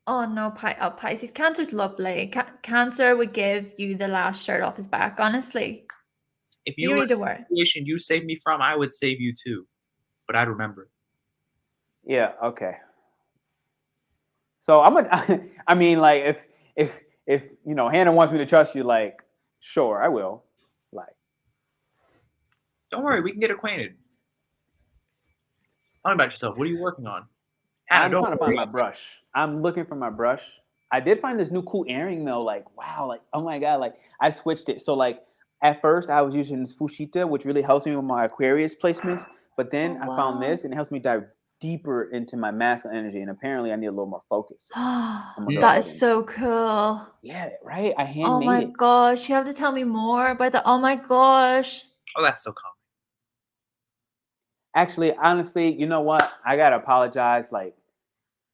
Speaker 3: Oh no, Pisces. Cancer's lovely. Cancer would give you the last shirt off his back, honestly.
Speaker 2: If
Speaker 3: You
Speaker 2: you
Speaker 3: don't
Speaker 2: were
Speaker 3: need to
Speaker 2: in a
Speaker 3: worry.
Speaker 2: situation you saved me from, I would save you too. But I'd remember.
Speaker 1: Yeah. Okay. So I'm gonna. I mean, like, if you know, Hannah wants me to trust you, like, sure, I will. Like,
Speaker 2: Don't worry, we can get acquainted. Tell me about yourself. What are you working on? Hannah,
Speaker 1: I'm
Speaker 2: don't
Speaker 1: trying to find
Speaker 2: worry.
Speaker 1: my brush. I'm looking for my brush. I did find this new cool earring though. Like, wow, like, oh my god, like I switched it. So like at first I was using this Fushita, which really helps me with my Aquarius placements. But then I found this and it helps me dive deeper into my masculine energy. And apparently I need a little more focus. I'm gonna go
Speaker 3: That
Speaker 1: ahead
Speaker 3: is
Speaker 1: and,
Speaker 3: so cool.
Speaker 1: yeah, right. I
Speaker 3: Oh
Speaker 1: handmade
Speaker 3: my
Speaker 1: it.
Speaker 3: gosh, you have to tell me more about that. Oh my gosh.
Speaker 2: Oh, that's so common.
Speaker 1: Actually, honestly, you know what? I gotta apologize, like,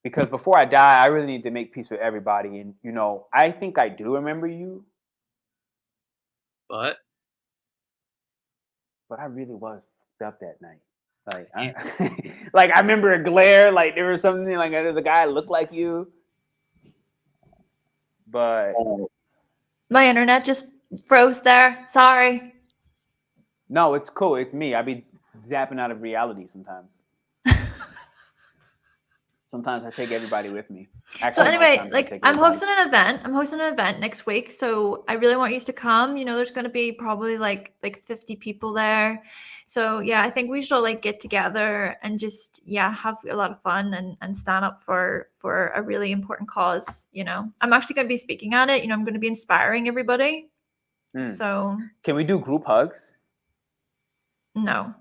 Speaker 1: because before I die, I really need to make peace with everybody. And you know, I think I do remember you,
Speaker 2: But
Speaker 1: but I really was fucked up that night. Like, I, like I remember a glare. Like there was something like there's a guy that looked like you, but
Speaker 3: My internet just froze there. Sorry.
Speaker 1: no, it's cool. It's me. I be zapping out of reality sometimes. Sometimes I take everybody with me.
Speaker 3: So
Speaker 1: Actually, most
Speaker 3: anyway,
Speaker 1: times I
Speaker 3: like
Speaker 1: take
Speaker 3: I'm
Speaker 1: everybody.
Speaker 3: hosting an event. I'm hosting an event next week. So I really want you to come. You know, there's gonna be probably like 50 people there. So yeah, I think we should all like get together and just have a lot of fun and stand up for a really important cause. You know, I'm actually gonna be speaking at it. You know, I'm gonna be inspiring everybody. So
Speaker 1: Can we do group hugs?
Speaker 3: no.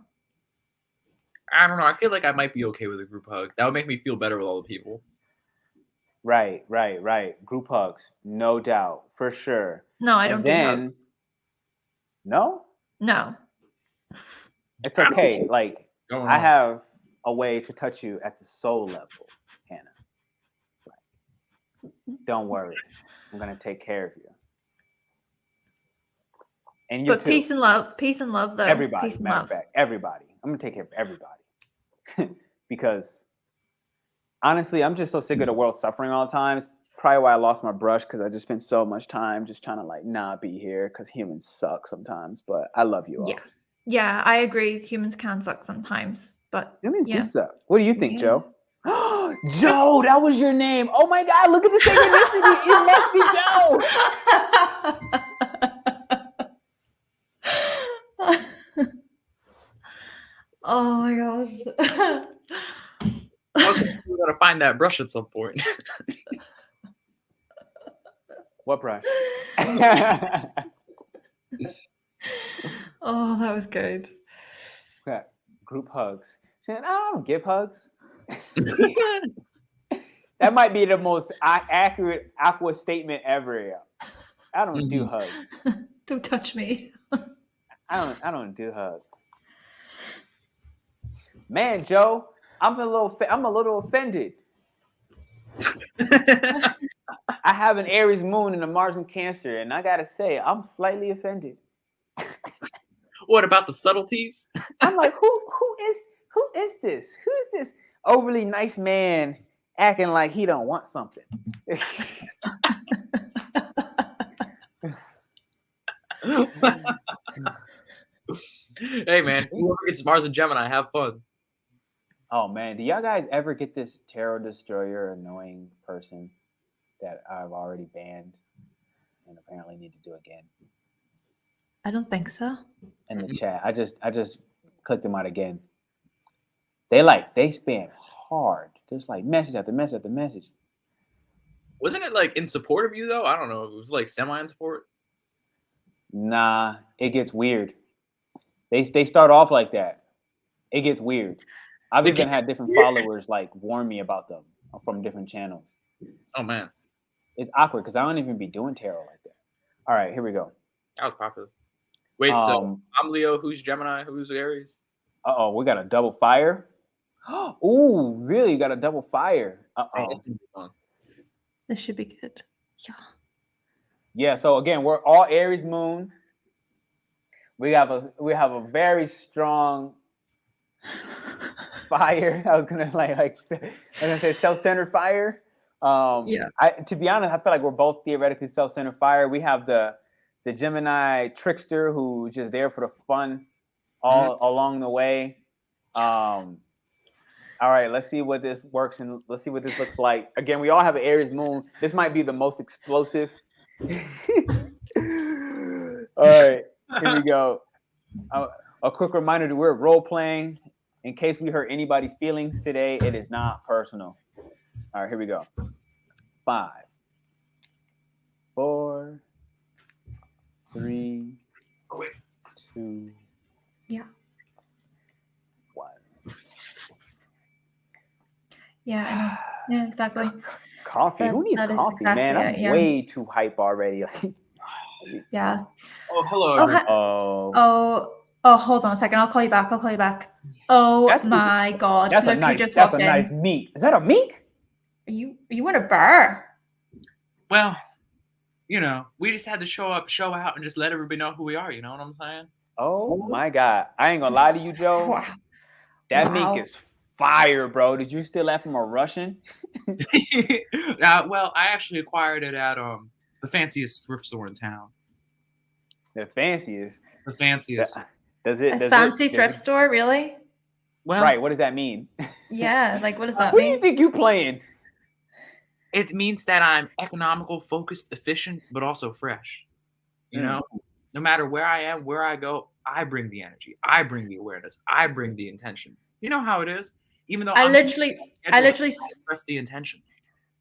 Speaker 2: I don't know. I feel like I might be okay with a group hug. That would make me feel better with all the people.
Speaker 1: Right. Group hugs, no doubt, for sure.
Speaker 3: No, I
Speaker 1: And
Speaker 3: don't
Speaker 1: then,
Speaker 3: do hugs.
Speaker 1: No,
Speaker 3: No.
Speaker 1: it's okay. Like
Speaker 2: Going
Speaker 1: I
Speaker 2: on.
Speaker 1: have a way to touch you at the soul level, Hannah. Don't worry, I'm gonna take care of you, and you
Speaker 3: But
Speaker 1: too.
Speaker 3: peace and love though.
Speaker 1: Everybody,
Speaker 3: Peace and
Speaker 1: matter
Speaker 3: love.
Speaker 1: of fact, everybody. I'm gonna take care of everybody because honestly, I'm just so sick of the world suffering all the time. It's probably why I lost my brush because I just spent so much time just trying to like not be here because humans suck sometimes. But I love you all.
Speaker 3: Yeah, I agree. Humans can suck sometimes, but
Speaker 1: Humans do
Speaker 3: yeah.
Speaker 1: suck. What do you think,
Speaker 3: Yeah.
Speaker 1: Joe? Joe, that was your name. Oh my God, look at the synchronicity. It must be Joe.
Speaker 3: Oh my gosh.
Speaker 2: We gotta find that brush at some point.
Speaker 1: What brush?
Speaker 3: Oh, that was good.
Speaker 1: Okay. Group hugs. She said, I don't give hugs. That might be the most accurate aqua statement ever. I don't do hugs.
Speaker 3: Don't touch me.
Speaker 1: I don't do hugs. Man, Joe, I'm a little offended. I have an Aries Moon and a Mars in Cancer, and I gotta say, I'm slightly offended.
Speaker 2: What about the subtleties?
Speaker 1: I'm like, who is this? Who is this overly nice man acting like he don't want something?
Speaker 2: Hey man, whoever gets Mars and Gemini, have fun.
Speaker 1: Oh man, do y'all guys ever get this tarot destroyer annoying person that I've already banned and apparently need to do again?
Speaker 3: I don't think so.
Speaker 1: In the chat, I just clicked them out again. They spam hard. There's like message after message after message.
Speaker 2: Wasn't it like in support of you though? I don't know. It was like semi in support.
Speaker 1: Nah, it gets weird. They start off like that. It gets weird. I've even had different followers like warn me about them from different channels.
Speaker 2: Oh man,
Speaker 1: it's awkward because I don't even be doing tarot like that. All right, here we go.
Speaker 2: That was popular. Wait, so I'm Leo. Who's Gemini? Who's Aries?
Speaker 1: Uh-oh, we got a double fire. Ooh, really? You got a double fire. Uh-oh.
Speaker 3: This should be good. Yeah.
Speaker 1: Yeah, so again, we're all Aries Moon. We have a very strong fire. I was gonna say self-centered fire, To be honest, I feel like we're both theoretically self-centered fire. We have the Gemini trickster who's just there for the fun all along the way.
Speaker 3: Yes.
Speaker 1: All right, let's see what this works and let's see what this looks like. Again, we all have an Aries moon. This might be the most explosive. All right, here we go. A quick reminder that we're role playing. In case we hurt anybody's feelings today, it is not personal. All right, here we go. 5, 4, 3, 2,
Speaker 3: Yeah.
Speaker 1: 1.
Speaker 3: Yeah, I know. Yeah, exactly.
Speaker 1: Coffee. Who needs coffee,
Speaker 3: exactly
Speaker 1: man? I'm way too hype already.
Speaker 3: Yeah.
Speaker 2: Oh, hello.
Speaker 3: Hold on a second. I'll call you back. Oh my God!
Speaker 1: That's
Speaker 3: Look
Speaker 1: a nice.
Speaker 3: who just
Speaker 1: That's
Speaker 3: walked
Speaker 1: a nice
Speaker 3: in.
Speaker 1: meat. Is that a mink?
Speaker 3: Are you in a bar?
Speaker 2: Well, we just had to show out, and just let everybody know who we are. You know what I'm saying?
Speaker 1: Oh my God! I ain't gonna lie to you, Joe.
Speaker 3: Wow.
Speaker 1: That mink is fire, bro. Did you steal that from a Russian?
Speaker 2: Well, I actually acquired it at the fanciest thrift store in town.
Speaker 1: The fanciest.
Speaker 2: The fanciest.
Speaker 3: Fancy thrift store, really?
Speaker 2: Well,
Speaker 1: right. What does that mean?
Speaker 3: Yeah, like what does that
Speaker 1: Who
Speaker 3: mean?
Speaker 1: do you think you playing?
Speaker 2: It means that I'm economical, focused, efficient, but also fresh. You know, no matter where I am, where I go, I bring the energy. I bring the awareness. I bring the intention. You know how it is. Even though I literally express the intention.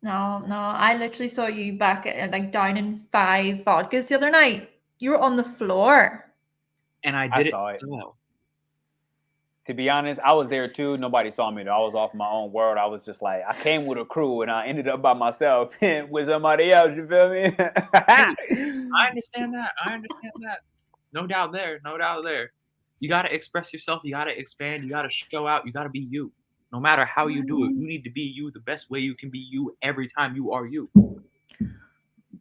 Speaker 3: No, I literally saw you back at like down in 5 vodkas the other night. You were on the floor.
Speaker 2: And I saw it. Well.
Speaker 1: To be honest, I was there too. Nobody saw me though. I was off my own world. I was just like, I came with a crew and I ended up by myself with somebody else. You feel me?
Speaker 2: I understand that. No doubt there. You got to express yourself. You got to expand. You got to show out. You got to be you. No matter how you do it, you need to be you the best way you can be you every time you are you.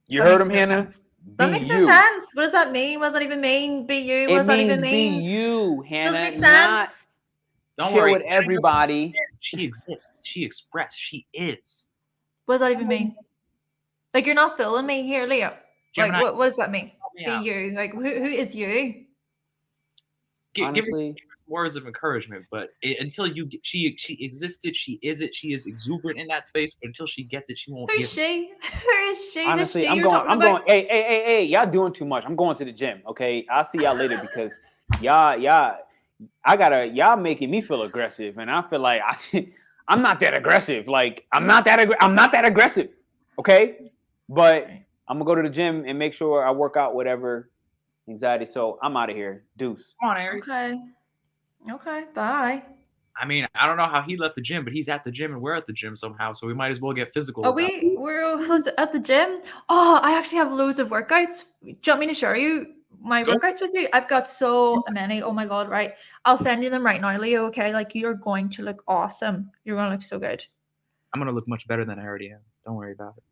Speaker 1: You heard him, Hannah?
Speaker 3: That makes no sense. What does that mean? What does that even mean? Be you? What does that even mean?
Speaker 1: Be you, Hannah.
Speaker 3: Doesn't make sense.
Speaker 2: Don't worry
Speaker 1: with everybody.
Speaker 2: She exists. She expressed. She is.
Speaker 3: What does that even mean? Like, you're not fooling me here, Leo. Gemini, like, what does that mean? Be you. Like, who is you?
Speaker 2: Give her some words of encouragement, but until she existed, she is it. She is exuberant in that space, but until she gets it, she won't.
Speaker 3: Who's she? Who is she?
Speaker 1: Honestly, I'm going. Hey, y'all doing too much. I'm going to the gym. Okay, I'll see y'all later because y'all making me feel aggressive, and I feel like I'm not that aggressive. Like I'm not that aggressive. Okay, but I'm gonna go to the gym and make sure I work out whatever anxiety. So I'm out of here. Deuce.
Speaker 2: Come on, Aries.
Speaker 3: Okay. Bye.
Speaker 2: I mean, I don't know how he left the gym, but he's at the gym and we're at the gym somehow, so we might as well get physical.
Speaker 3: We're at the gym. Oh, I actually have loads of workouts. Do you want me to share you my workouts with you? I've got so many. Oh my God, right. I'll send you them right now, Leo, okay? Like, you're going to look awesome. You're going to look so good.
Speaker 2: I'm going to look much better than I already am. Don't worry about it.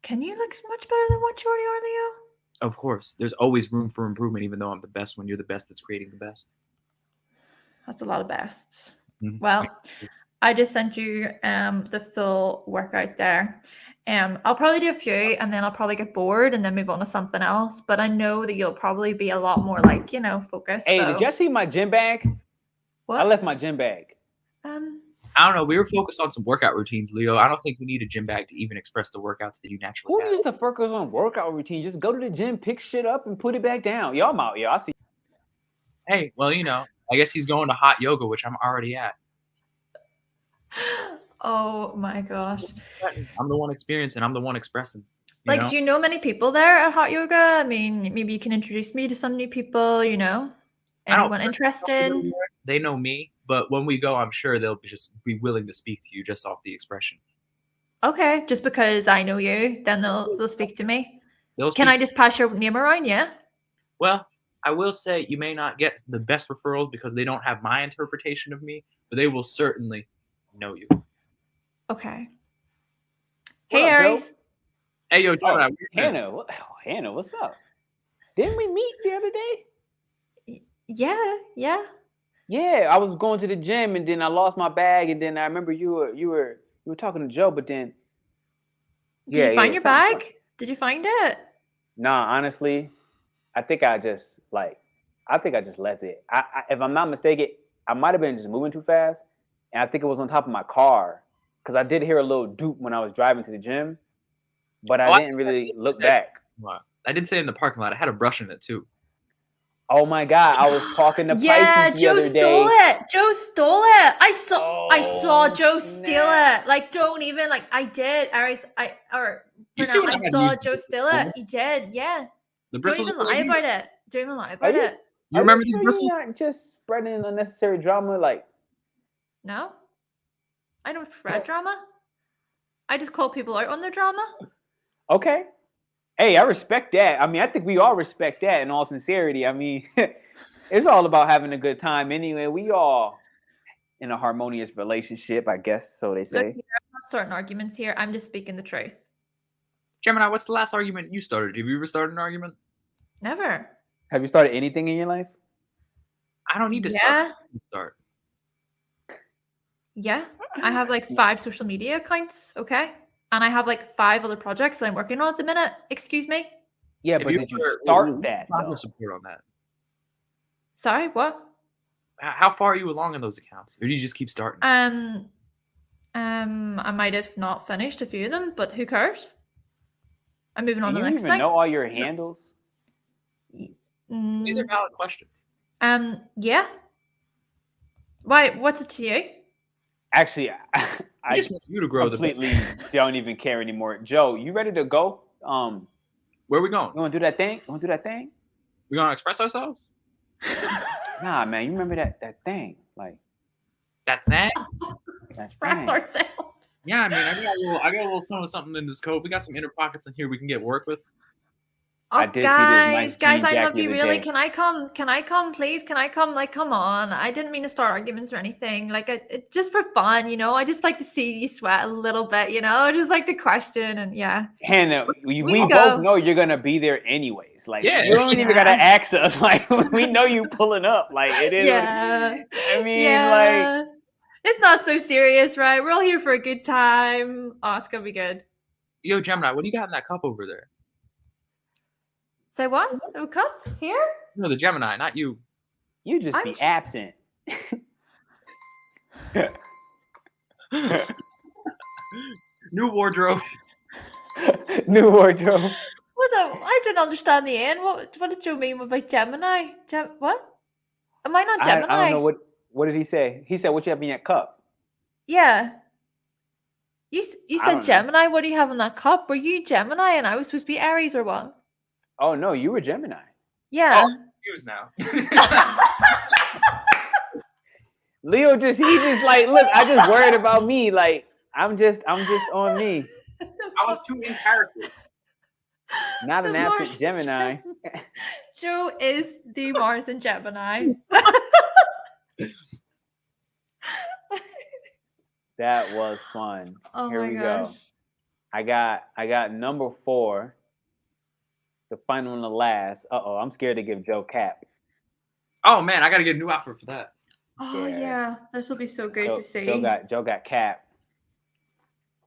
Speaker 3: Can you look much better than what you already are, Leo?
Speaker 2: Of course. There's always room for improvement, even though I'm the best when you're the best that's creating the best.
Speaker 3: That's a lot of bests. Mm-hmm. Well, I just sent you the full workout there. I'll probably do a few and then I'll probably get bored and then move on to something else. But I know that you'll probably be a lot more like, focused.
Speaker 1: Hey, did you see my gym bag?
Speaker 3: What?
Speaker 1: I left my gym bag.
Speaker 2: I don't know. We were focused on some workout routines, Leo. I don't think we need a gym bag to even express the workouts that you naturally have.
Speaker 1: Who needs to focus on workout routine? Just go to the gym, pick shit up, and put it back down. Yo, I'm out. Yo, I see.
Speaker 2: Hey, well, I guess he's going to hot yoga, which I'm already at.
Speaker 3: Oh my gosh.
Speaker 2: I'm the one experiencing. I'm the one expressing.
Speaker 3: Do you know many people there at hot yoga? I mean, maybe you can introduce me to some new people, Anyone interested?
Speaker 2: They know me, but when we go, I'm sure they'll just be willing to speak to you just off the expression.
Speaker 3: Okay, just because I know you, then they'll speak to me. Can I just pass your name around? Yeah.
Speaker 2: Well, I will say you may not get the best referrals because they don't have my interpretation of me, but they will certainly know you.
Speaker 3: Okay. Hey, Aries.
Speaker 2: Joe? Hey, yo, Joe.
Speaker 1: Hannah. Hannah, what's up? Didn't we meet the other day?
Speaker 3: Yeah.
Speaker 1: Yeah, I was going to the gym and then I lost my bag and then I remember you were talking to Joe, but then
Speaker 3: Did you find your
Speaker 1: something-
Speaker 3: bag? Did you find it?
Speaker 1: Nah, honestly, I think I just left it. If I'm not mistaken, I might have been just moving too fast, and I think it was on top of my car because I did hear a little doop when I was driving to the gym, but I didn't really look back.
Speaker 2: I did say in the parking lot. I had a brush in it too.
Speaker 1: Oh my God, I was talking to
Speaker 3: Yeah,
Speaker 1: Pisces the
Speaker 3: Joe
Speaker 1: other
Speaker 3: stole
Speaker 1: day.
Speaker 3: it. Joe stole it. I saw
Speaker 1: Oh,
Speaker 3: Joe steal
Speaker 1: snap.
Speaker 3: it. Like, don't even like. I did, Aries.
Speaker 2: You see
Speaker 3: Pernell,
Speaker 2: what
Speaker 3: I
Speaker 2: I had
Speaker 3: saw
Speaker 2: used
Speaker 3: Joe steal
Speaker 2: before?
Speaker 3: it. He did. Yeah.
Speaker 2: The
Speaker 3: Don't
Speaker 2: bristles.
Speaker 3: even lie about it. Don't even lie
Speaker 1: Are
Speaker 3: about
Speaker 1: you,
Speaker 3: it.
Speaker 2: You remember these
Speaker 1: sure
Speaker 2: bristles?
Speaker 1: you aren't just spreading unnecessary drama? Like,
Speaker 3: No, I don't spread drama. I just call people out on their drama.
Speaker 1: okay. Hey, I respect that. I mean, I think we all respect that in all sincerity. I mean, it's all about having a good time anyway. We all in a harmonious relationship, I guess, so they
Speaker 3: Look,
Speaker 1: say.
Speaker 3: I'm not starting arguments here. I'm just speaking the truth.
Speaker 2: Gemini, what's the last argument you started? Have you ever started an argument?
Speaker 3: Never.
Speaker 1: Have you started anything in your life?
Speaker 2: I don't need to
Speaker 3: Yeah.
Speaker 2: start.
Speaker 3: Yeah. I have like 5 social media accounts. Okay. And I have like 5 other projects that I'm working on at the minute. Excuse me.
Speaker 1: Yeah,
Speaker 2: Have
Speaker 1: but did you
Speaker 2: ever-
Speaker 1: start
Speaker 2: what's
Speaker 1: that,
Speaker 2: the progress
Speaker 1: though?
Speaker 2: support on that?
Speaker 3: Sorry. What?
Speaker 2: How far are you along in those accounts, or do you just keep starting?
Speaker 3: I might have not finished a few of them, but who cares? I'm moving on
Speaker 1: Do
Speaker 3: to
Speaker 1: you
Speaker 3: the next
Speaker 1: even
Speaker 3: thing.
Speaker 1: know all your handles?
Speaker 2: These are valid questions.
Speaker 3: Yeah. Why? What's it to you?
Speaker 1: Actually,
Speaker 2: I
Speaker 1: I
Speaker 2: just want you to grow
Speaker 1: completely don't even care anymore. Joe, you ready to go?
Speaker 2: Where are we going?
Speaker 1: You want to do that thing? You want to do that thing?
Speaker 2: We gonna express ourselves?
Speaker 1: Nah, man. You remember that thing? Like
Speaker 2: That thing?
Speaker 1: that
Speaker 3: Express
Speaker 1: thing.
Speaker 3: ourselves.
Speaker 2: Yeah, I mean, I got a little something in this code. We got some inner pockets in here we can get work with.
Speaker 3: Oh,
Speaker 1: I did see this nice
Speaker 3: guys,
Speaker 1: jean
Speaker 3: I
Speaker 1: jacket
Speaker 3: love
Speaker 1: the
Speaker 3: you.
Speaker 1: other
Speaker 3: Really?
Speaker 1: day.
Speaker 3: Can I come? Can I come, please? Can I come? Like, come on. I didn't mean to start arguments or anything. Like, it's just for fun, you know. I just like to see you sweat a little bit, you know. I just like the question, and yeah.
Speaker 1: Hannah, we
Speaker 3: can
Speaker 1: both
Speaker 3: go.
Speaker 1: know you're gonna be there anyways. Like,
Speaker 2: Yeah.
Speaker 1: you don't even gotta ask us. Like, we know you pulling up. Like, it is.
Speaker 3: Yeah.
Speaker 1: I mean,
Speaker 3: Yeah. It's not so serious, right? We're all here for a good time. Oh, it's gonna be good.
Speaker 2: Yo, Gemini, what do you got in that cup over there?
Speaker 3: Say what? A cup here?
Speaker 2: No, the Gemini, not you.
Speaker 1: you just
Speaker 3: I'm
Speaker 1: be
Speaker 3: just-
Speaker 1: absent.
Speaker 2: New wardrobe.
Speaker 1: New wardrobe.
Speaker 3: I didn't understand the end. What did you mean by Gemini? What? Am I not Gemini?
Speaker 1: I don't know what did he say? He said, "What you have in that cup?"
Speaker 3: Yeah. You
Speaker 1: I
Speaker 3: said
Speaker 1: don't know.
Speaker 3: Gemini. What do you have in that cup? Were you Gemini and I was supposed to be Aries or what?
Speaker 1: Oh no, you were Gemini.
Speaker 3: Yeah.
Speaker 2: Use now.
Speaker 1: Leo he just like, look, I just worried about me. Like, I'm just on me.
Speaker 2: I was too in character.
Speaker 1: Not an
Speaker 3: The
Speaker 1: absent
Speaker 3: Mars
Speaker 1: Gemini.
Speaker 3: Joe is the Mars and Gemini.
Speaker 1: That was fun.
Speaker 3: Oh
Speaker 1: Here
Speaker 3: my
Speaker 1: we
Speaker 3: gosh.
Speaker 1: go. I got number 4. The final and the last. Uh-oh, I'm scared to give Joe cap.
Speaker 2: Oh man, I gotta get a new outfit for that.
Speaker 3: Oh
Speaker 1: Yeah.
Speaker 3: yeah, this will be so good
Speaker 1: Joe,
Speaker 3: to see.
Speaker 1: Joe got cap.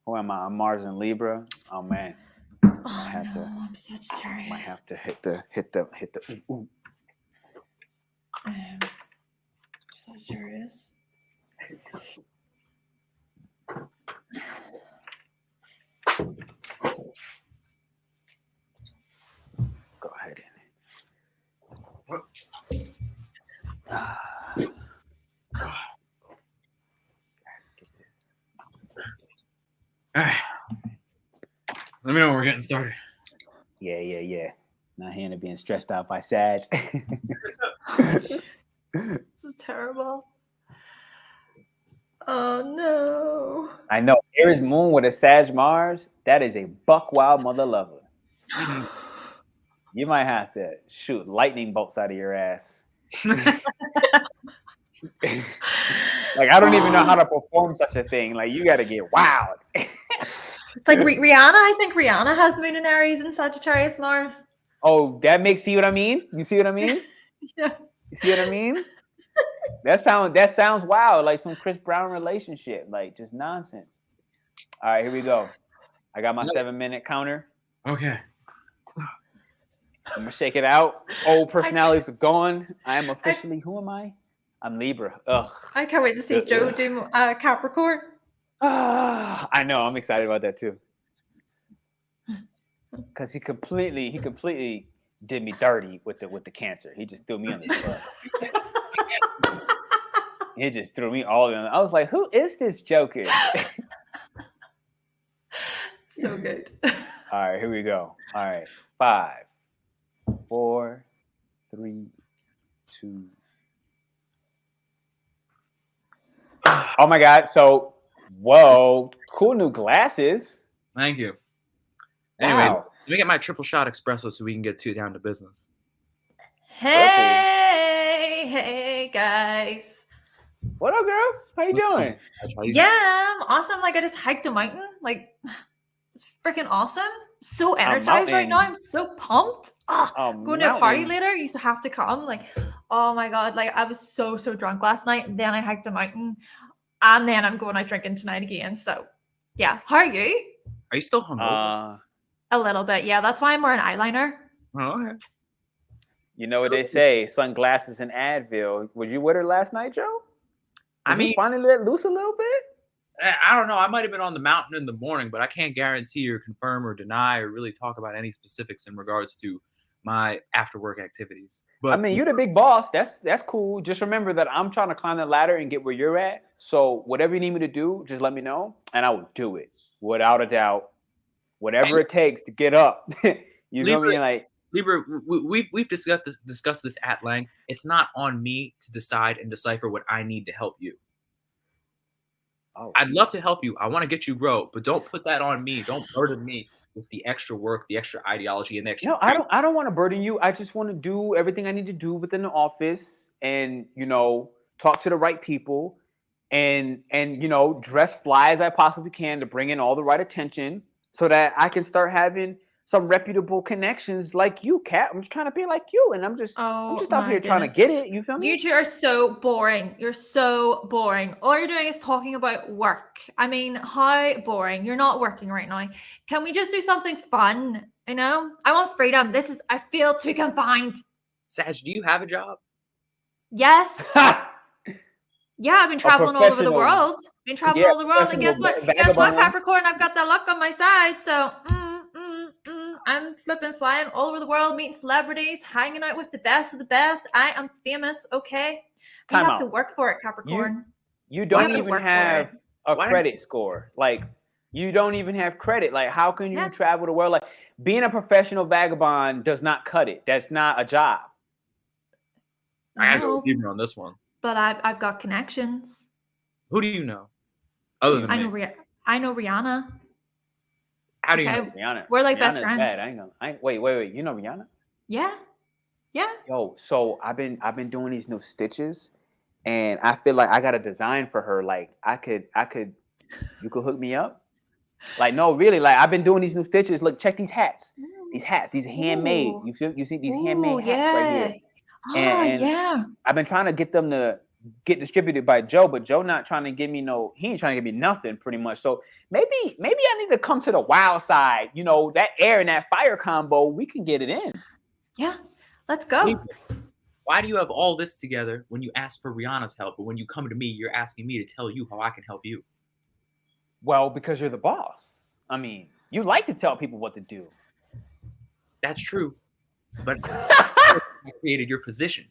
Speaker 1: Who am I? I'm Mars and Libra. Oh man.
Speaker 3: Oh
Speaker 1: have
Speaker 3: no,
Speaker 1: to-
Speaker 3: I'm Sagittarius.
Speaker 1: Might have to hit the ooh.
Speaker 3: Sagittarius.
Speaker 1: Go ahead.
Speaker 2: All right. Let me know when we're getting started.
Speaker 1: Yeah. Not Hannah being stressed out by Sag.
Speaker 3: This is terrible. Oh no.
Speaker 1: I know. Aries Moon with a Sag Mars, that is a buck wild mother lover. You might have to shoot lightning bolts out of your ass. Like, I don't even know how to perform such a thing. Like, you got to get wild.
Speaker 3: It's like Rihanna. I think Rihanna has Moon in Aries and Sagittarius Mars.
Speaker 1: Oh, that makes, see what I mean? You see what I mean?
Speaker 3: Yeah.
Speaker 1: You see what I mean? That sounds wild, like some Chris Brown relationship, like just nonsense. All right, here we go. I got my 7-minute counter.
Speaker 2: Okay.
Speaker 1: I'm gonna shake it out. Old personalities are gone. I am officially. Who am I? I'm Libra. Ugh.
Speaker 3: I can't wait to see Joe do Capricorn.
Speaker 1: I know. I'm excited about that too. Because he completely did me dirty with the Cancer. He just threw me on the bus. He just threw me all in. I was like, who is this Joker?
Speaker 3: So good.
Speaker 1: All right, here we go. All right. 5, 4, 3, 2. Oh my God. So, whoa, cool new glasses.
Speaker 2: Thank you. Anyways,
Speaker 1: Wow.
Speaker 2: let me get my triple shot espresso so we can get down to business.
Speaker 3: Hey guys.
Speaker 1: What up, girl? How you doing?
Speaker 3: Yeah, I'm awesome. Like I just hiked a mountain. Like it's freaking awesome. So energized right now. I'm so pumped. Going to a party later. You used to have to come. Like, oh my God. Like I was so drunk last night. And then I hiked a mountain. And then I'm going out drinking tonight again. So yeah. How are you?
Speaker 2: Are you still hungover?
Speaker 3: A little bit. Yeah. That's why I'm wearing eyeliner.
Speaker 2: Oh, okay.
Speaker 1: You know what they say, sunglasses and Advil. Would you with her last night, Joe?
Speaker 2: I mean,
Speaker 1: finally let loose a little bit?
Speaker 2: I don't know. I might have been on the mountain in the morning, but I can't guarantee or confirm or deny or really talk about any specifics in regards to my after work activities. But
Speaker 1: I mean, you're the big boss. That's cool. Just remember that I'm trying to climb the ladder and get where you're at. So whatever you need me to do, just let me know, and I will do it without a doubt. Whatever it takes to get up. You know what I mean? Like
Speaker 2: Libra, we've discussed this at length. It's not on me to decide and decipher what I need to help you. Oh. I'd love to help you. I want to get you grow, but don't put that on me. Don't burden me with the extra work, the extra ideology, and the extra.
Speaker 1: No, I don't want to burden you. I just want to do everything I need to do within the office, and talk to the right people, and dress fly as I possibly can to bring in all the right attention, so that I can start having some reputable connections like you, Kat. I'm just trying to be like you, and I'm just out here trying to get it. You feel me?
Speaker 3: You two are so boring. You're so boring. All you're doing is talking about work. I mean, how boring. You're not working right now. Can we just do something fun? I want freedom. I feel too confined.
Speaker 2: Saj, do you have a job?
Speaker 3: Yes. Yeah, I've been traveling all over the world. And guess what? Guess what, Capricorn? I've got that luck on my side. So I'm flipping, flying all over the world, meeting celebrities, hanging out with the best of the best. I am famous, okay? You have to work for it, Capricorn.
Speaker 1: You don't even have a credit score. Like, you don't even have credit. Like, how can you travel the world? Like, being a professional vagabond does not cut it. That's not a job.
Speaker 2: I gotta go with you on this one.
Speaker 3: But I've got connections.
Speaker 2: Who do you know? Other than me?
Speaker 3: I know Rihanna.
Speaker 2: How do you know
Speaker 1: Rihanna?
Speaker 3: We're like
Speaker 1: Rihanna's
Speaker 3: best friends.
Speaker 1: Bad. Wait. You know Rihanna?
Speaker 3: Yeah.
Speaker 1: Yo, so I've been doing these new stitches, and I feel like I got a design for her. Like you could hook me up. Like, no, really. Like, I've been doing these new stitches. Look, check these hats. These are handmade.
Speaker 3: Ooh.
Speaker 1: You see these handmade hats right here. And I've been trying to get them to get distributed by Joe, but Joe not trying to give me he ain't trying to give me nothing pretty much. So maybe I need to come to the wild side. That air and that fire combo, we can get it in.
Speaker 3: Yeah, let's go.
Speaker 2: Why do you have all this together when you ask for Rihanna's help, but when you come to me, you're asking me to tell you how I can help you?
Speaker 1: Well, because you're the boss. I mean, you like to tell people what to do.
Speaker 2: That's true, but I created your position.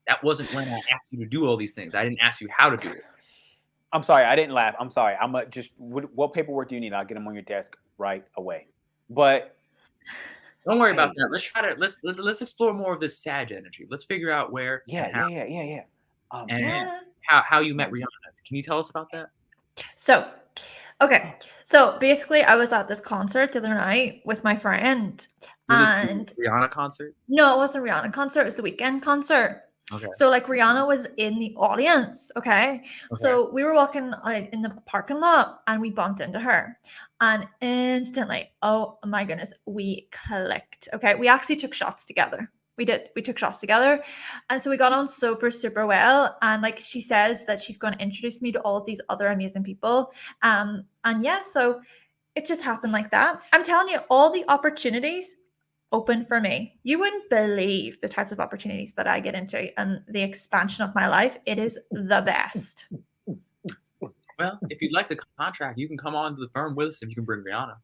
Speaker 2: That wasn't when I asked you to do all these things. I didn't ask you how to do it.
Speaker 1: I'm sorry. I didn't laugh. I'm sorry. What paperwork do you need? I'll get them on your desk right away. But
Speaker 2: don't worry about that. Let's explore more of this Sag energy. Let's figure out where.
Speaker 1: Yeah.
Speaker 2: How you met Rihanna. Can you tell us about that?
Speaker 3: So basically I was at this concert the other night with my friend.
Speaker 2: Was it the Rihanna concert?
Speaker 3: No, it wasn't a Rihanna concert. It was the Weeknd concert.
Speaker 2: Okay.
Speaker 3: So like Rihanna was in the audience. Okay. So we were walking in the parking lot and we bumped into her, and instantly, oh my goodness, we clicked. Okay. We actually took shots together. We did. We took shots together. And so we got on super, super well. And like she says that she's going to introduce me to all of these other amazing people. So it just happened like that. I'm telling you, all the opportunities open for me. You wouldn't believe the types of opportunities that I get into and the expansion of my life. It is the best.
Speaker 2: Well, if you'd like the contract, you can come on to the firm with us if you can bring Rihanna.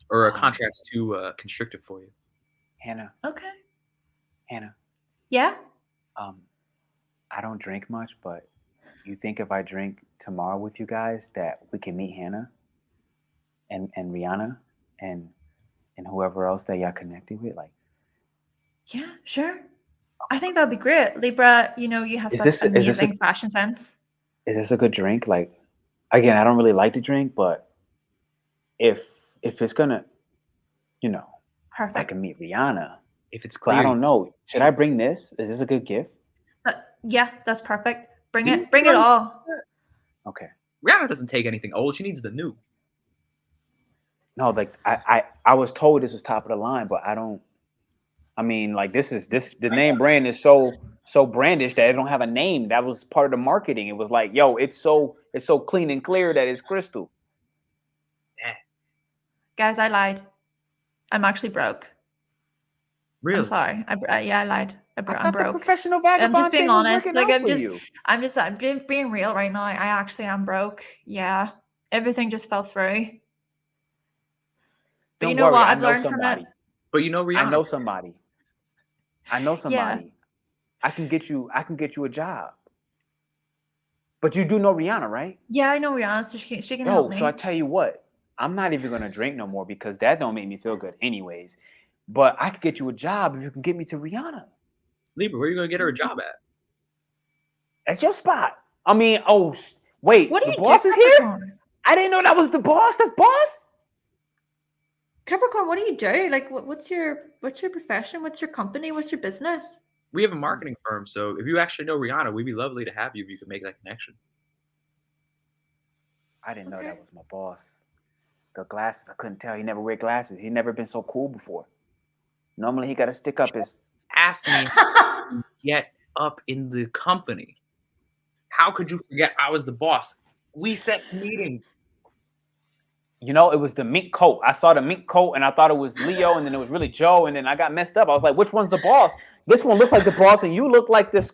Speaker 2: Or a contract's too constrictive for you.
Speaker 1: Hannah.
Speaker 3: Okay.
Speaker 1: Hannah.
Speaker 3: Yeah?
Speaker 1: I don't drink much, but you think if I drink tomorrow with you guys that we can meet Hannah and Rihanna and whoever else that y'all connected with? Like,
Speaker 3: yeah, sure. I think that'd be great. Libra, you know, you have such amazing fashion sense.
Speaker 1: Is this a good drink? Like, again, I don't really like to drink, but if it's gonna, you know,
Speaker 3: perfect.
Speaker 1: I can meet Rihanna.
Speaker 2: If it's clear,
Speaker 1: I don't know. Should I bring this? Is this a good gift?
Speaker 3: Yeah, that's perfect. Bring it. Bring it all.
Speaker 1: Okay.
Speaker 2: Rihanna doesn't take anything old. She needs the new.
Speaker 1: No, like I was told this was top of the line, but I don't. I mean, like the name brand is so brandish that it don't have a name. That was part of the marketing. It was like, yo, it's so clean and clear that it's crystal.
Speaker 2: Yeah.
Speaker 3: Guys, I lied. I'm actually broke.
Speaker 2: Really?
Speaker 3: I'm sorry. I lied. I'm broke.
Speaker 1: Professional vagabond.
Speaker 3: I'm just being honest. Like
Speaker 1: I'm
Speaker 3: being real right now. I actually am broke. Yeah. Everything just fell through. But you know what? I've learned from it.
Speaker 2: But you know Rihanna.
Speaker 1: I know somebody. Yeah. I can get you a job. But you do know Rihanna, right?
Speaker 3: Yeah, I know Rihanna, so she can help me.
Speaker 1: So I tell you what, I'm not even gonna drink no more because that don't make me feel good anyways. But I could get you a job if you can get me to Rihanna.
Speaker 2: Libra, where are you gonna get her a job at?
Speaker 1: At your spot. I mean, wait,
Speaker 3: what
Speaker 1: the boss is here?
Speaker 3: Capricorn?
Speaker 1: I didn't know that was the boss. That's boss?
Speaker 3: Capricorn, what do you do? Like, what's your profession? What's your company? What's your business?
Speaker 2: We have a marketing firm, so if you actually know Rihanna, we'd be lovely to have you if you could make that connection.
Speaker 1: I didn't know that was my boss. The glasses, I couldn't tell. He never wear glasses. He never been so cool before. Normally, he got to stick up his...
Speaker 2: Ask me to get up in the company. How could you forget I was the boss? We set the meeting.
Speaker 1: You know, it was the mink coat. I saw the mink coat, and I thought it was Leo, and then it was really Joe, and then I got messed up. I was like, which one's the boss? This one looks like the boss, and you look like this...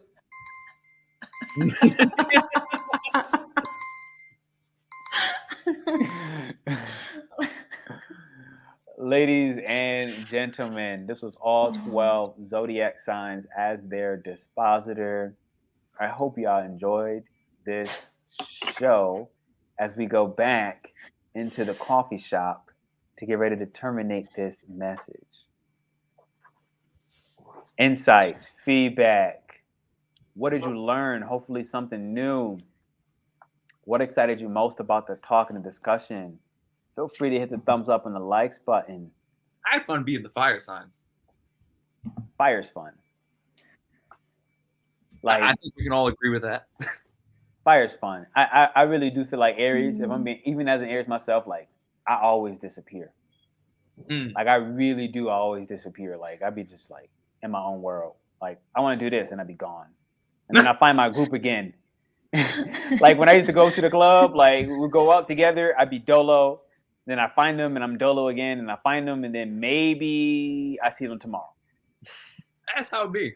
Speaker 1: Ladies and gentlemen, this was all 12 zodiac signs as their dispositor. I hope y'all enjoyed this show as we go back into the coffee shop to get ready to terminate this message. Insights, feedback. What did you learn? Hopefully something new. What excited you most about the talk and the discussion? Feel free to hit the thumbs up and the likes button.
Speaker 2: I had fun being the fire signs.
Speaker 1: Fire's fun. Like,
Speaker 2: I think we can all agree with that.
Speaker 1: Fire's fun. I really do feel like Aries, if I'm being, even as an Aries myself, like I always disappear. Like I really do always disappear. Like I'd be just like in my own world. Like I want to do this and I'd be gone. And then I find my group again. Like when I used to go to the club, like we'd go out together, I'd be dolo. Then I find them and I'm dolo again, and I find them, and then maybe I see them tomorrow.
Speaker 2: That's how it be.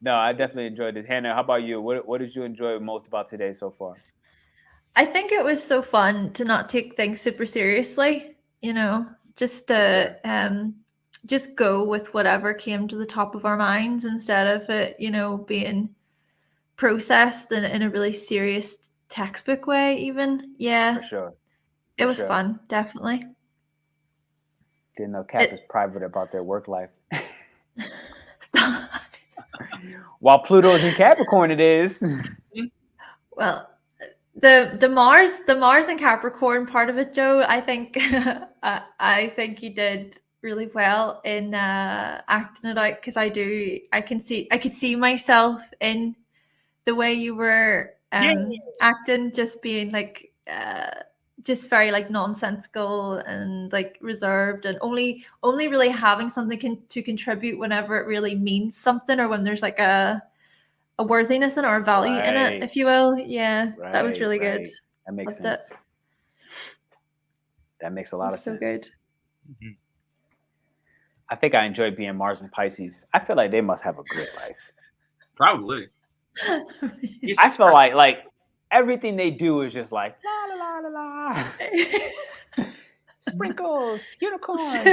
Speaker 1: No, I definitely enjoyed this. Hannah, how about you? What did you enjoy most about today so far?
Speaker 3: I think it was so fun to not take things super seriously, you know, just to just go with whatever came to the top of our minds instead of it, you know, being processed in a really serious textbook way even. Yeah.
Speaker 1: For sure.
Speaker 3: It was fun, definitely.
Speaker 1: Didn't know Cap is private about their work life. While Pluto's in Capricorn, it is.
Speaker 3: Well, the Mars and Capricorn part of it, Joe, I think I think you did really well in acting it out, because I could see myself in the way you were acting, just being like just very like nonsensical and like reserved, and only really having something to contribute whenever it really means something, or when there's like a worthiness in it or a value in it, if you will. Yeah, that was really good.
Speaker 1: That makes
Speaker 3: Loved
Speaker 1: sense.
Speaker 3: it.
Speaker 1: That makes a lot of
Speaker 3: So
Speaker 1: sense.
Speaker 3: good.
Speaker 2: Mhm.
Speaker 1: I think I enjoy being Mars and Pisces. I feel like they must have a great life.
Speaker 2: Probably.
Speaker 1: I feel like everything they do is just like la la la la la. Sprinkles, unicorns,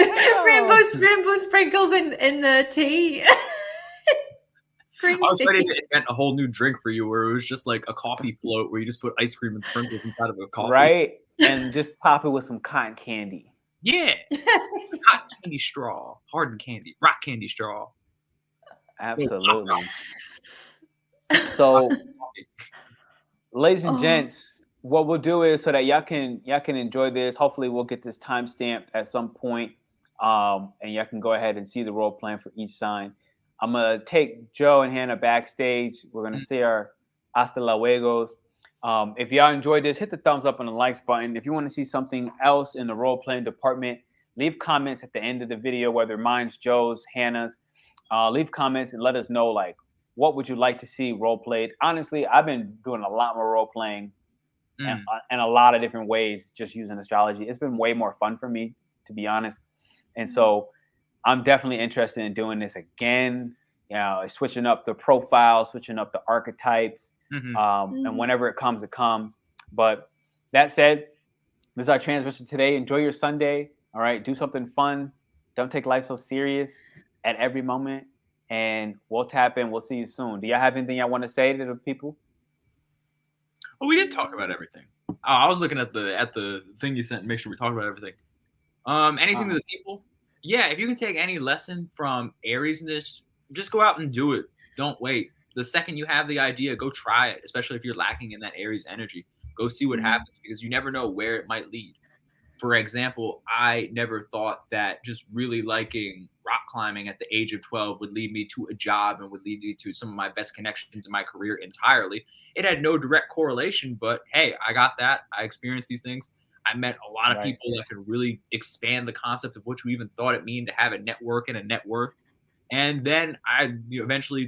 Speaker 3: rainbow sprinkles in the tea. Green
Speaker 2: I was ready
Speaker 3: tea.
Speaker 2: to invent a whole new drink for you where it was just like a coffee float where you just put ice cream and sprinkles inside of a coffee.
Speaker 1: Right? And just pop it with some cotton candy.
Speaker 2: Yeah. Hot candy straw. Hardened candy. Rock candy straw.
Speaker 1: Absolutely. So, ladies and gents, what we'll do is so that y'all can enjoy this. Hopefully, we'll get this time stamped at some point, and y'all can go ahead and see the role plan for each sign. I'm gonna take Joe and Hannah backstage. We're gonna say our hasta luegos. If y'all enjoyed this, hit the thumbs up and the likes button. If you want to see something else in the role playing department, leave comments at the end of the video, whether mine's Joe's, Hannah's. Leave comments and let us know, like, what would you like to see role played? Honestly, I've been doing a lot more role playing and in a lot of different ways, just using astrology. It's been way more fun for me, to be honest. And so I'm definitely interested in doing this again, you know, switching up the profile, switching up the archetypes. And whenever it comes, it comes. But that said, this is our transmission today. Enjoy your Sunday. All right. Do something fun. Don't take life so serious at every moment. And we'll tap in. We'll see you soon. Do y'all have anything y'all want to say to the people?
Speaker 2: Oh, we did talk about everything. I was looking at the thing you sent and make sure we talk about everything. Anything to the people? Yeah, if you can take any lesson from Ariesness, just go out and do it. Don't wait. The second you have the idea, go try it, especially if you're lacking in that Aries energy. Go see what happens because you never know where it might lead. For example, I never thought that just really liking rock climbing at the age of 12 would lead me to a job and would lead me to some of my best connections in my career entirely. It had no direct correlation, but hey, I got that. I experienced these things. I met a lot of people that could really expand the concept of what you even thought it mean to have a network and a net worth. And then I eventually,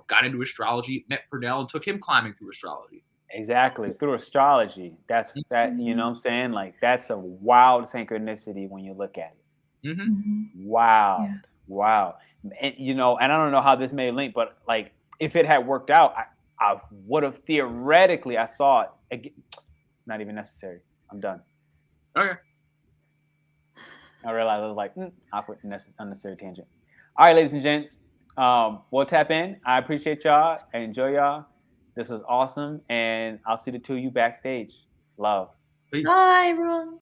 Speaker 2: got into astrology, met Pernell, and took him climbing through astrology.
Speaker 1: Exactly, through astrology. That's that, you know what I'm saying? Like, that's a wild synchronicity when you look at it. Wow. Wow. And, and I don't know how this may link, but like, if it had worked out, I would have theoretically, I saw it. Not even necessary. I'm done.
Speaker 2: Okay.
Speaker 1: I realized I was like, awkward, unnecessary tangent. All right, ladies and gents, we'll tap in. I appreciate y'all and enjoy y'all. This is awesome, and I'll see the two of you backstage. Love.
Speaker 2: Peace.
Speaker 3: Bye, everyone.